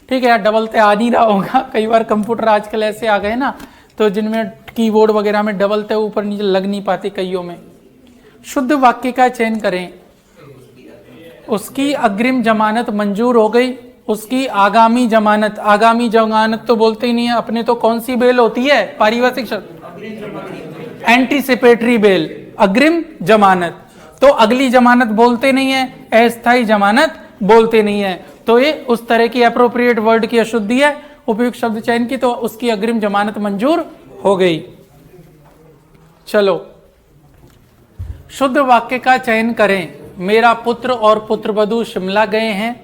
ठीक है यार, डबल तय आ नहीं रहा होगा, कई बार कंप्यूटर आजकल ऐसे आ गए ना, तो जिनमें कीबोर्ड वगैरह में डबल तय ऊपर नीचे लग नहीं पाती कईयों में। शुद्ध वाक्य का चयन करें। उसकी अग्रिम जमानत मंजूर हो गई, उसकी आगामी जमानत, आगामी जमानत तो बोलते ही नहीं है अपने, तो कौन सी बेल होती है? पारिभाषिक शब्द एंटीसिपेटरी बेल, अग्रिम जमानत। तो अगली जमानत बोलते नहीं है, अस्थायी जमानत बोलते नहीं है, तो ये उस तरह की अप्रोप्रिएट वर्ड की अशुद्धि है। उपयुक्त शब्द चयन की तो उसकी अग्रिम जमानत मंजूर हो गई। चलो शुद्ध वाक्य का चयन करें। मेरा पुत्र और पुत्रवधू शिमला गए हैं,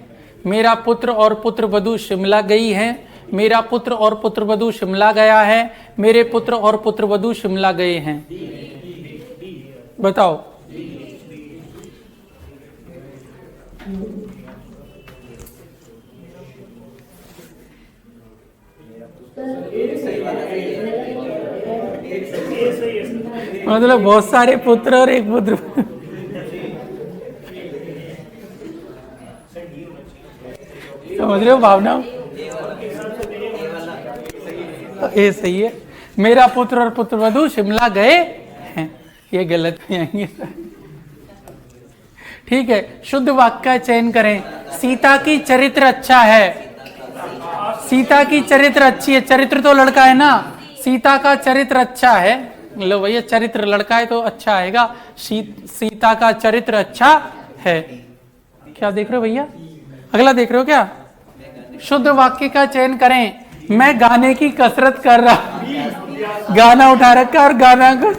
मेरा पुत्र और पुत्रवधू शिमला गई है, मेरा पुत्र और पुत्रवधू शिमला गया है, मेरे पुत्र और पुत्रवधू शिमला गए हैं। बताओ। मतलब बहुत सारे पुत्र और एक पुत्र। समझ रहे हो भावना? ये सही है, मेरा पुत्र और पुत्रवधू शिमला गए हैं, ये गलत नहीं आएंगे। ठीक है, शुद्ध वाक्य का चयन करें। सीता की चरित्र अच्छा है, सीता की चरित्र अच्छी है, चरित्र तो लड़का है ना, सीता का चरित्र अच्छा है। लो भैया, चरित्र लड़का है तो अच्छा आएगा, सीता का चरित्र अच्छा है। क्या देख रहे हो भैया? अगला देख रहे हो क्या? शुद्ध वाक्य का चयन करें। मैं गाने की कसरत कर रहा, गाना उठा रखा और गाना को,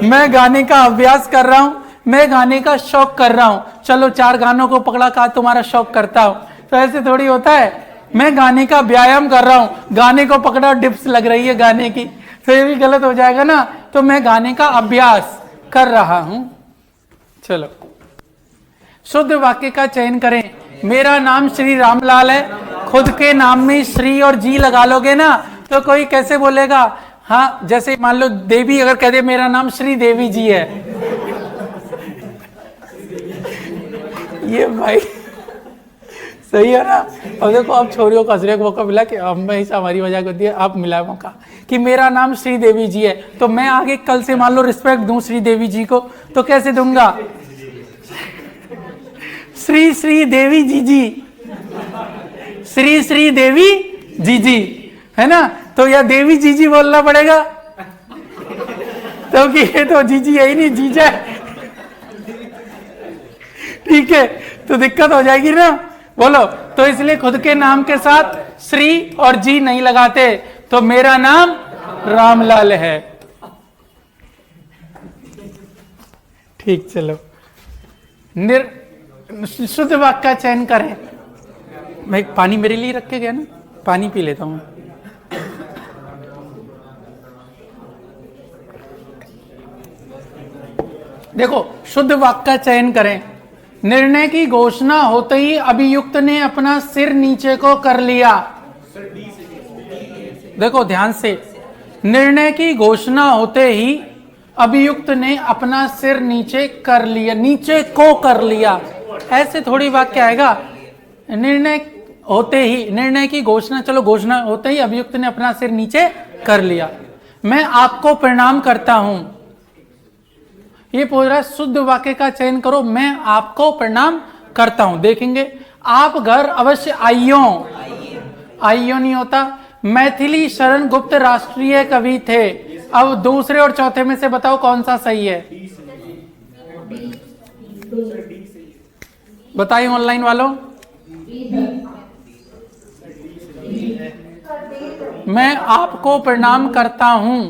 मैं गाने का अभ्यास कर रहा हूं, मैं गाने का शौक कर रहा हूं। चलो 4 गानों को पकड़ा, कहा तुम्हारा शौक करता हूं, तो ऐसे थोड़ी होता है। मैं गाने का व्यायाम कर रहा हूं, गाने को पकड़ा, डिप्स लग रही है गाने की, तो ये भी गलत हो जाएगा ना। तो मैं गाने का अभ्यास कर रहा हूं। चलो शुद्ध वाक्य का चयन करें। मेरा नाम श्री रामलाल है, खुद के नाम में श्री और जी लगा लोगे ना तो कोई कैसे बोलेगा? हाँ, जैसे मान लो देवी अगर कह दे मेरा नाम श्री देवी जी है, ये भाई सही है ना। और देखो अब छोरियों का हंसने का मौका मिला कि हमेशा हमारी वजह होती है, आप मिला मौका कि मेरा नाम श्रीदेवी जी है, तो मैं आगे कल से मान लो रिस्पेक्ट दूं श्रीदेवी जी को, तो कैसे दूंगा? श्री श्री देवी जी जी, श्री श्री देवी जी जी, है ना? तो या देवी जी जी बोलना पड़ेगा, तो कि ये तो जीजी है ही नहीं, जीजा है। ठीक है, तो दिक्कत हो जाएगी ना, बोलो। तो इसलिए खुद के नाम के साथ श्री और जी नहीं लगाते, तो मेरा नाम रामलाल है। ठीक, चलो शुद्ध वाक्य का चयन करें। मैं पानी मेरे लिए रख के गया ना, पानी पी लेता हूं। देखो, शुद्ध वाक्य का चयन करें। निर्णय की घोषणा होते ही अभियुक्त ने अपना सिर नीचे को कर लिया। देखो ध्यान से, निर्णय की घोषणा होते ही अभियुक्त ने अपना सिर नीचे कर लिया, नीचे को कर लिया, ऐसे थोड़ी वाक्य आएगा। निर्णय होते ही, निर्णय की घोषणा, चलो घोषणा होते ही अभियुक्त ने अपना सिर नीचे कर लिया। मैं आपको प्रणाम करता हूं, ये पूछ रहा है शुद्ध वाक्य का चयन करो। मैं आपको प्रणाम करता हूं, देखेंगे आप घर अवश्य आइयो, आइयो नहीं होता। मैथिली शरण गुप्त राष्ट्रीय कवि थे। अब दूसरे और चौथे में से बताओ कौन सा सही है? बताइए ऑनलाइन वालों। मैं आपको प्रणाम करता हूं,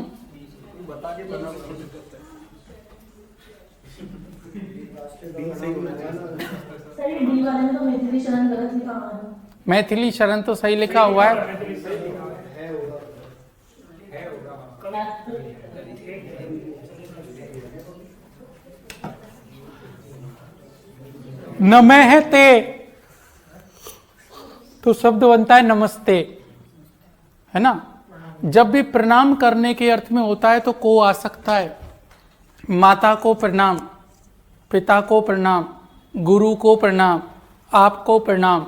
मैथिली शरण तो सही लिखा हुआ है। नमस्ते तो शब्द बनता है नमस्ते, है ना? जब भी प्रणाम करने के अर्थ में होता है तो को आ सकता है। माता को प्रणाम, पिता को प्रणाम, गुरु को प्रणाम, आपको प्रणाम।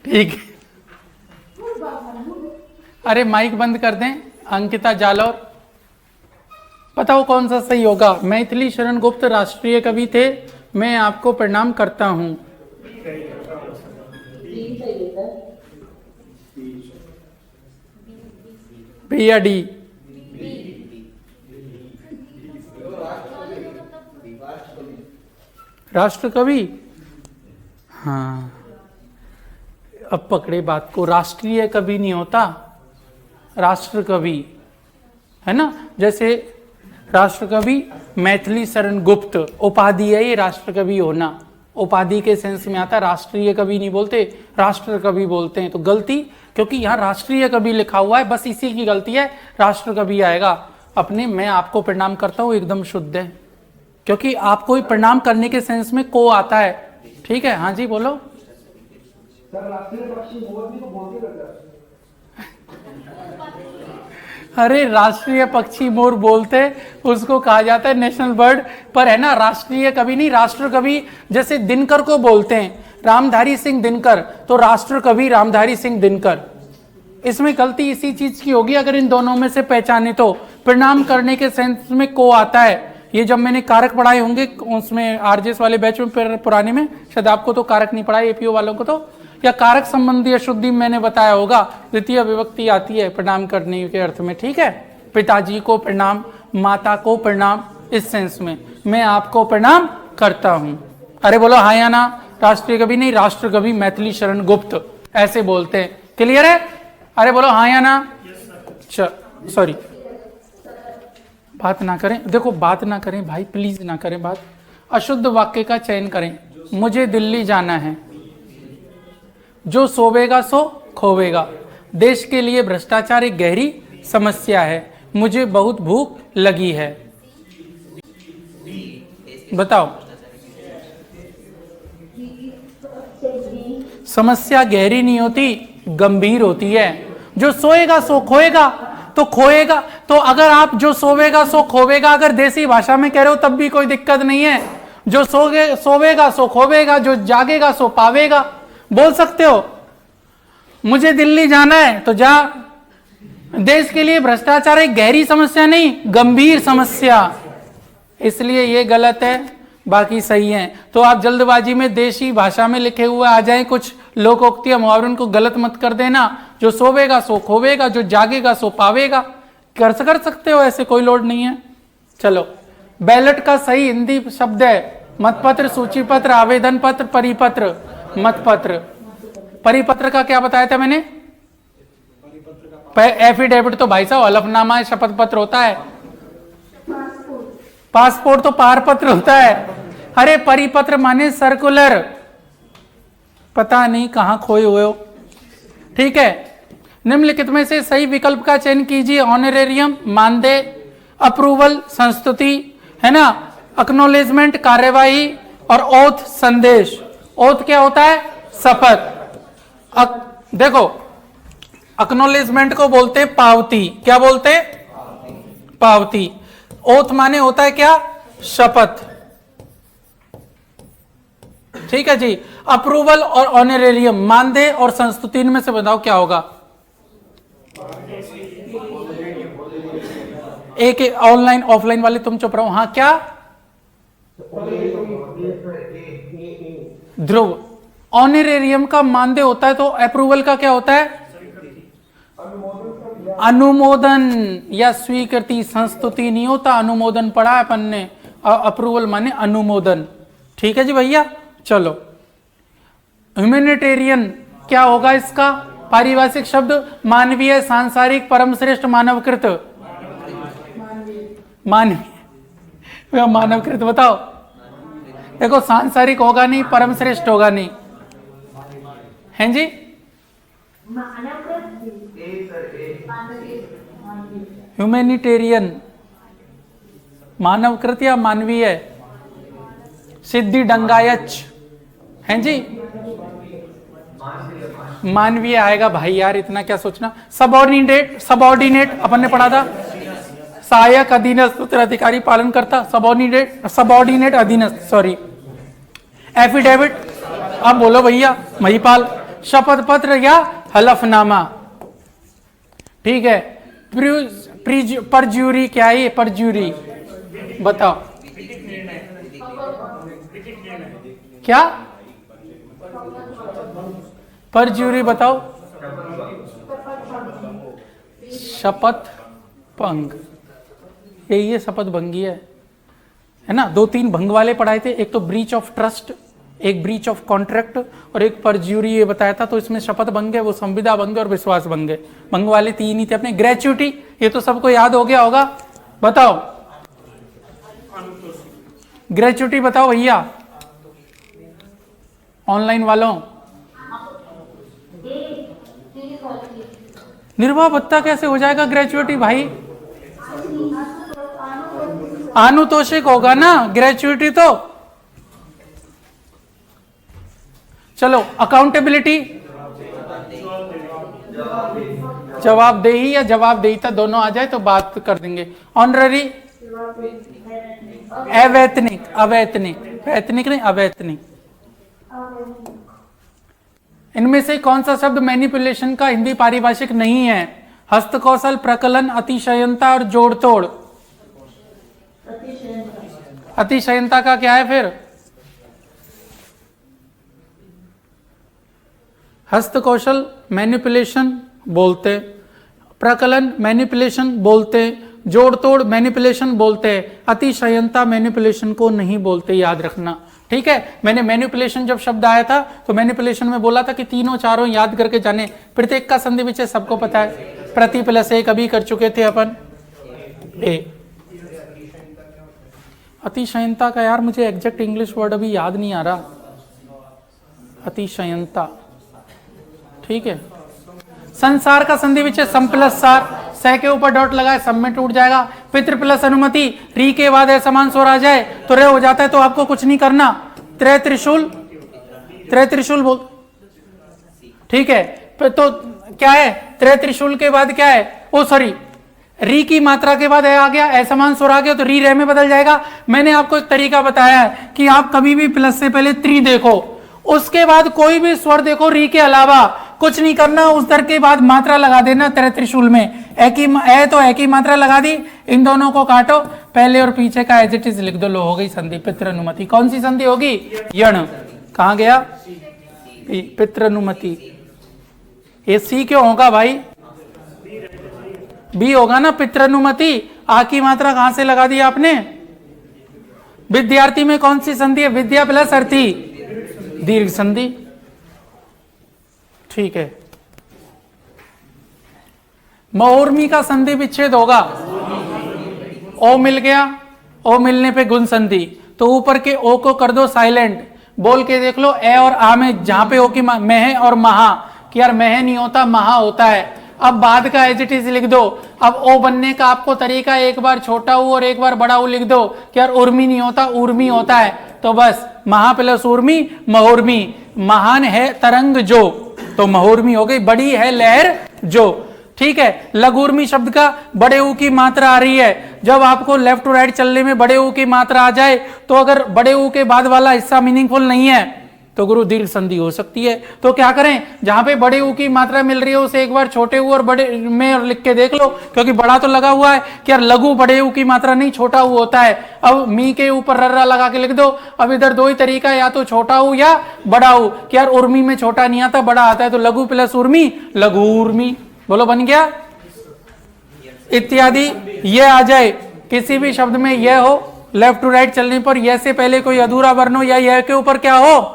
ठीक, अरे माइक बंद कर दें। अंकिता जालौर, बताओ कौन सा सही होगा? मैथिली शरण गुप्त राष्ट्रीय कवि थे। मैं आपको प्रणाम करता हूं। बी या डी? राष्ट्र कवि, हाँ अब पकड़े बात को। राष्ट्रीय कवि नहीं होता, राष्ट्र कवि, है ना? जैसे राष्ट्र कवि मैथिली शरण गुप्त उपाधि है, ये राष्ट्र कवि होना उपाधि के सेंस में आता। राष्ट्रीय कवि नहीं बोलते, राष्ट्र कवि बोलते हैं। तो गलती, क्योंकि यहाँ राष्ट्रीय कवि लिखा हुआ है, बस इसी की गलती है, राष्ट्र कवि आएगा अपने। मैं आपको प्रणाम करता हूँ एकदम शुद्ध है, क्योंकि आपको ही प्रणाम करने के सेंस में को आता है। ठीक है, हाँ जी बोलो। अरे राष्ट्रीय पक्षी मोर बोलते, उसको कहा जाता है नेशनल बर्ड, पर है ना राष्ट्रीय कवि नहीं, राष्ट्र कवि। जैसे दिनकर को बोलते हैं रामधारी सिंह दिनकर, तो राष्ट्र कवि रामधारी सिंह दिनकर। इसमें गलती इसी चीज की होगी अगर इन दोनों में से पहचाने तो। प्रणाम करने के सेंस में को आता है। ये जब मैंने कारक पढ़ाए होंगे उसमें आरजेएस वाले बैच में पुराने में, शायद आपको तो कारक नहीं पढ़ाए, एपीओ वालों को तो, या कारक संबंधी अशुद्धि मैंने बताया होगा। द्वितीय विभक्ति आती है प्रणाम करने के अर्थ में। ठीक है, पिताजी को प्रणाम, माता को प्रणाम, इस सेंस में मैं आपको प्रणाम करता हूं। अरे बोलो हाँ या ना? राष्ट्रीय कवि नहीं, राष्ट्र कवि मैथिली शरण गुप्त ऐसे बोलते हैं। क्लियर है? अरे बोलो हाँ या ना? सॉरी, बात ना करें, देखो बात ना करें भाई, प्लीज ना करें बात। अशुद्ध वाक्य का चयन करें। मुझे दिल्ली जाना है। जो सोवेगा सो खोवेगा। देश के लिए भ्रष्टाचार एक गहरी समस्या है। मुझे बहुत भूख लगी है। बताओ, समस्या गहरी नहीं होती, गंभीर होती है। जो सोएगा सो खोएगा, तो खोएगा, तो अगर आप जो सोवेगा सो खोवेगा अगर देसी भाषा में कह रहे हो तब भी कोई दिक्कत नहीं है। जो सोवेगा सो खोवेगा, जो जागेगा सो पावेगा। बोल सकते हो मुझे दिल्ली जाना है तो जा। देश के लिए भ्रष्टाचार एक गहरी समस्या नहीं, गंभीर समस्या, इसलिए ये गलत है, बाकी सही है। तो आप जल्दबाजी में देशी भाषा में लिखे हुए आ जाए कुछ लोकोक्तियां मुहावरे, उनको गलत मत कर देना। जो सोवेगा सो खोवेगा, जो जागेगा सो पावेगा। कर सकते हो, ऐसे कोई लोड नहीं है। चलो, बैलेट का सही हिंदी शब्द है मतपत्र, सूचीपत्र, आवेदन पत्र, परिपत्र। मतपत्र, परिपत्र का क्या बताया था मैंने? एफिडेविट तो भाई साहब हलफनामा है, शपथ पत्र होता है। पासपोर्ट तो पारपत्र होता है। अरे परिपत्र माने सर्कुलर, पता नहीं कहां खोए हुए हो। ठीक है, निम्नलिखित में से सही विकल्प का चयन कीजिए। ऑनरेरियम, मानदेय, अप्रूवल, संस्तुति, है ना, एक्नॉलेजमेंट, कार्यवाही, और ओथ, संदेश। ओथ क्या होता है? शपथ। देखो, एक्नॉलेजमेंट को बोलते पावती। क्या बोलते? पावती। ओथ माने होता है क्या? शपथ। ठीक है जी। अप्रूवल और ऑनरेरियम, मानदेय और संस्तुति, इनमें से बताओ क्या होगा? एक ऑनलाइन ऑफलाइन वाले तुम चुप रहो। हाँ, क्या? ध्रुव, ऑनरेरियम का मानदेय होता है, तो अप्रूवल का क्या होता है? अनुमोदन या स्वीकृति। संस्तुति नहीं होता, अनुमोदन पढ़ा है अपन ने। अप्रूवल माने अनुमोदन। ठीक है जी भैया। चलो, ह्यूमैनिटेरियन क्या होगा इसका पारिभाषिक शब्द? मानवीय, सांसारिक, परमश्रेष्ठ, मानवकृत। मानवीय, मानवकृत बताओ। देखो, सांसारिक होगा नहीं, परमश्रेष्ठ होगा नहीं, हैं जी? ह्यूमैनिटेरियन, मानवकृत या मानवीय? सिद्धि डंगायच, हैं जी? मानवीय आएगा भाई यार, इतना क्या सोचना। सबऑर्डिनेट, सबऑर्डिनेट अपन ने पढ़ा था। सहायक, अधीनस्थ, उत्तराधिकारी, पालन करता। सबऑर्डिनेट, सबऑर्डिनेट, अधीनस्थ, सॉरी। एफिडेविट, अब बोलो भैया, महिपाल। शपथ पत्र या हलफनामा। ठीक है। परज्यूरी क्या है? परज्यूरी बताओ क्या? परज्यूरी बताओ। शपथ भंग, ये शपथ भंगी है ना। 2-3 भंग वाले पढ़ाए थे, एक तो ब्रीच ऑफ ट्रस्ट, एक ब्रीच ऑफ कॉन्ट्रैक्ट, और एक परज्यूरी ये बताया था। तो इसमें शपथ भंग है, वो संविदा भंग है और विश्वास भंग है। भंग वाले 3 ही थे अपने। ग्रेच्युटी, ये तो सबको याद हो गया होगा, बताओ। ग्रेच्युटी बताओ भैया, ऑनलाइन वालों। निर्वाह भत्ता कैसे हो जाएगा ग्रेच्युटी भाई? आनुतोषिक होगा ना ग्रेच्युटी तो। चलो, अकाउंटेबिलिटी, जवाबदेही या जवाबदेहिता दोनों आ जाए तो बात कर देंगे। ऑनररी, अवैतनिक, अवैतनिक, वैतनिक नहीं, अवैतनिक। इनमें से कौन सा शब्द मैनिपुलेशन का हिंदी पारिभाषिक नहीं है? हस्तकौशल, प्रकलन, अतिशयनता और जोड़तोड़। अतिशयनता का क्या है फिर? हस्तकौशल मैनिपुलेशन बोलते, प्रकलन मैनिपुलेशन बोलते, जोड़तोड़ मैनिपुलेशन बोलते, अतिशयनता मैनिपुलेशन को नहीं बोलते, याद रखना। ठीक है। मैंने मैनिपुलेशन जब शब्द आया था तो मैनिपुलेशन में बोला था कि तीनों चारों याद करके जाने। प्रत्येक का संधि विच्छेद सबको पता है। प्रति प्लस एक अभी कर चुके थे अपन। ए अतिशयनता का यार मुझे एग्जैक्ट इंग्लिश वर्ड अभी याद नहीं आ रहा। अतिशयनता, ठीक है। संसार का संधि विच्छेद सम प्लस सार, सह के ऊपर डॉट लगाए, सब में टूट जाएगा। पितृ प्लस अनुमति, री के बाद असमान स्वर आ जाए तो रे हो जाता है, तो आपको कुछ नहीं करना। त्रय त्रिशूल, त्रय त्रिशूल बोल, ठीक है। तो क्या है? त्रय त्रिशूल के बाद क्या है? ओ सॉरी, री की मात्रा के बाद आ गया, असमान स्वर आ गया तो री रे में बदल जाएगा। मैंने आपको एक तरीका बताया है कि आप कभी भी प्लस से पहले त्रि देखो, उसके बाद कोई भी स्वर देखो री के अलावा कुछ नहीं करना, उस दर के बाद मात्रा लगा देना तेरे त्रिशूल में। तो एक ही मात्रा लगा दी, इन दोनों को काटो, पहले और पीछे का एज इट इज लिख दो, लो हो गई संधि पितृनुमति। कौन सी संधि होगी? यण। कहां गया? पितृनुमति। ये सी क्यों होगा भाई? बी होगा ना पितृनुमति। आ की मात्रा कहां से लगा दी आपने? विद्यार्थी में कौन सी संधि है? विद्या प्लस अर्थी, दीर्घ संधि। ठीक है। महोर्मी का संधि विच्छेद होगा। ओ मिल गया, ओ मिलने पे गुण संधि, तो ऊपर के ओ को कर दो साइलेंट। बोल के देख लो ए और आ में, जहां पे ओ की मह और महा, कि यार मह नहीं होता महा होता है। अब बाद का एज इट इज लिख दो। अब ओ बनने का आपको तरीका, एक बार छोटा ऊ और एक बार बड़ा ऊ लिख दो, कि यार उर्मी नहीं होता उर्मी होता है। तो बस महा प्लस उर्मी, महोर्मी। महान है तरंग जो, तो महोर्मी हो गई। बड़ी है लहर जो, ठीक है। लघुर्मी शब्द का बड़े ऊ की मात्रा आ रही है। जब आपको लेफ्ट टू राइट चलने में बड़े ऊ की मात्रा आ जाए, तो अगर बड़े ऊ के बाद वाला हिस्सा मीनिंगफुल नहीं है तो गुरु दीर्घ संधि हो सकती है। तो क्या करें, जहां पे बड़े ऊ की मात्रा मिल रही है उसे एक बार छोटे ऊ और बड़े में लिख के देख लो, क्योंकि बड़ा तो लगा हुआ है कि यार लघु बड़े ऊ की मात्रा नहीं, छोटा ऊ होता है। अब मी के ऊपर रर्रा लगा के लिख दो। अब इधर दो ही तरीका, या तो छोटा ऊ या बड़ा ऊ, कि यार उर्मी में छोटा नहीं आता बड़ा आता है, तो लघु प्लस उर्मी, लघु उर्मी। बोलो बन गया। इत्यादि ये आ जाए, किसी भी शब्द में यह हो, लेफ्ट टू राइट चलने पर यह से पहले कोई अधूरा वर्ण हो, या यह के ऊपर क्या हो,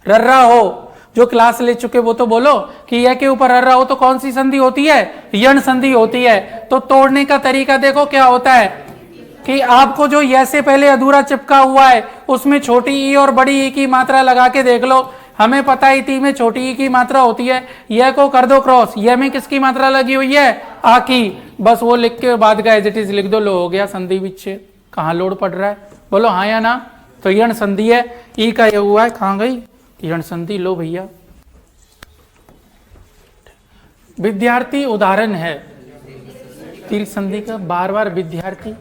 रर्रा हो। जो क्लास ले चुके वो तो बोलो कि यह के ऊपर रर्रा हो तो कौन सी संधि होती है? यण संधि होती है। तो तोड़ने का तरीका देखो क्या होता है, कि आपको जो यह से पहले अधूरा चिपका हुआ है उसमें छोटी ई और बड़ी ई की मात्रा लगा के देख लो। हमें पता ही ती में छोटी ई की मात्रा होती है, यह को कर दो क्रॉस, यह में किसकी मात्रा लगी हुई है? आ की। बस वो लिख के बाद का एज इट इज लिख दो, लो हो गया संधि विच्छेद। कहाँ लोड पड़ रहा है? बोलो हाँ या ना। तो यण संधि है, ई का यह हुआ है, कहाँ गई यण संधि? लो भैया। विद्यार्थी उदाहरण है दीर्घ संधि का, बार बार विद्यार्थी।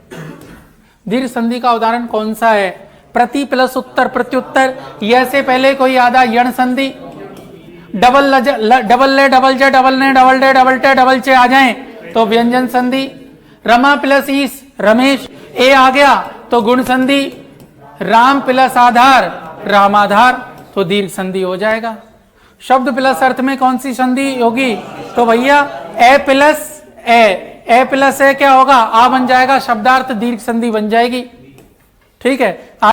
दीर्घ संधि का उदाहरण कौन सा है? प्रति प्लस उत्तर, प्रत्युत्तर। यह से पहले कोई आधा यण संधि, डबल ले, डबल जे, डबल ने, डबल डे, डबल टे, डबल चे आ जाएं तो व्यंजन संधि। रमा प्लस ईस, रमेश। ए आ गया तो गुण संधि। राम प्लस आधार, रामाधार, तो दीर्घ संधि हो जाएगा। शब्द प्लस अर्थ में कौन सी संधि होगी? तो भैया ए प्लस ए प्लस ए क्या होगा? आ बन जाएगा, शब्दार्थ दीर्घ संधि बन जाएगी। ठीक है।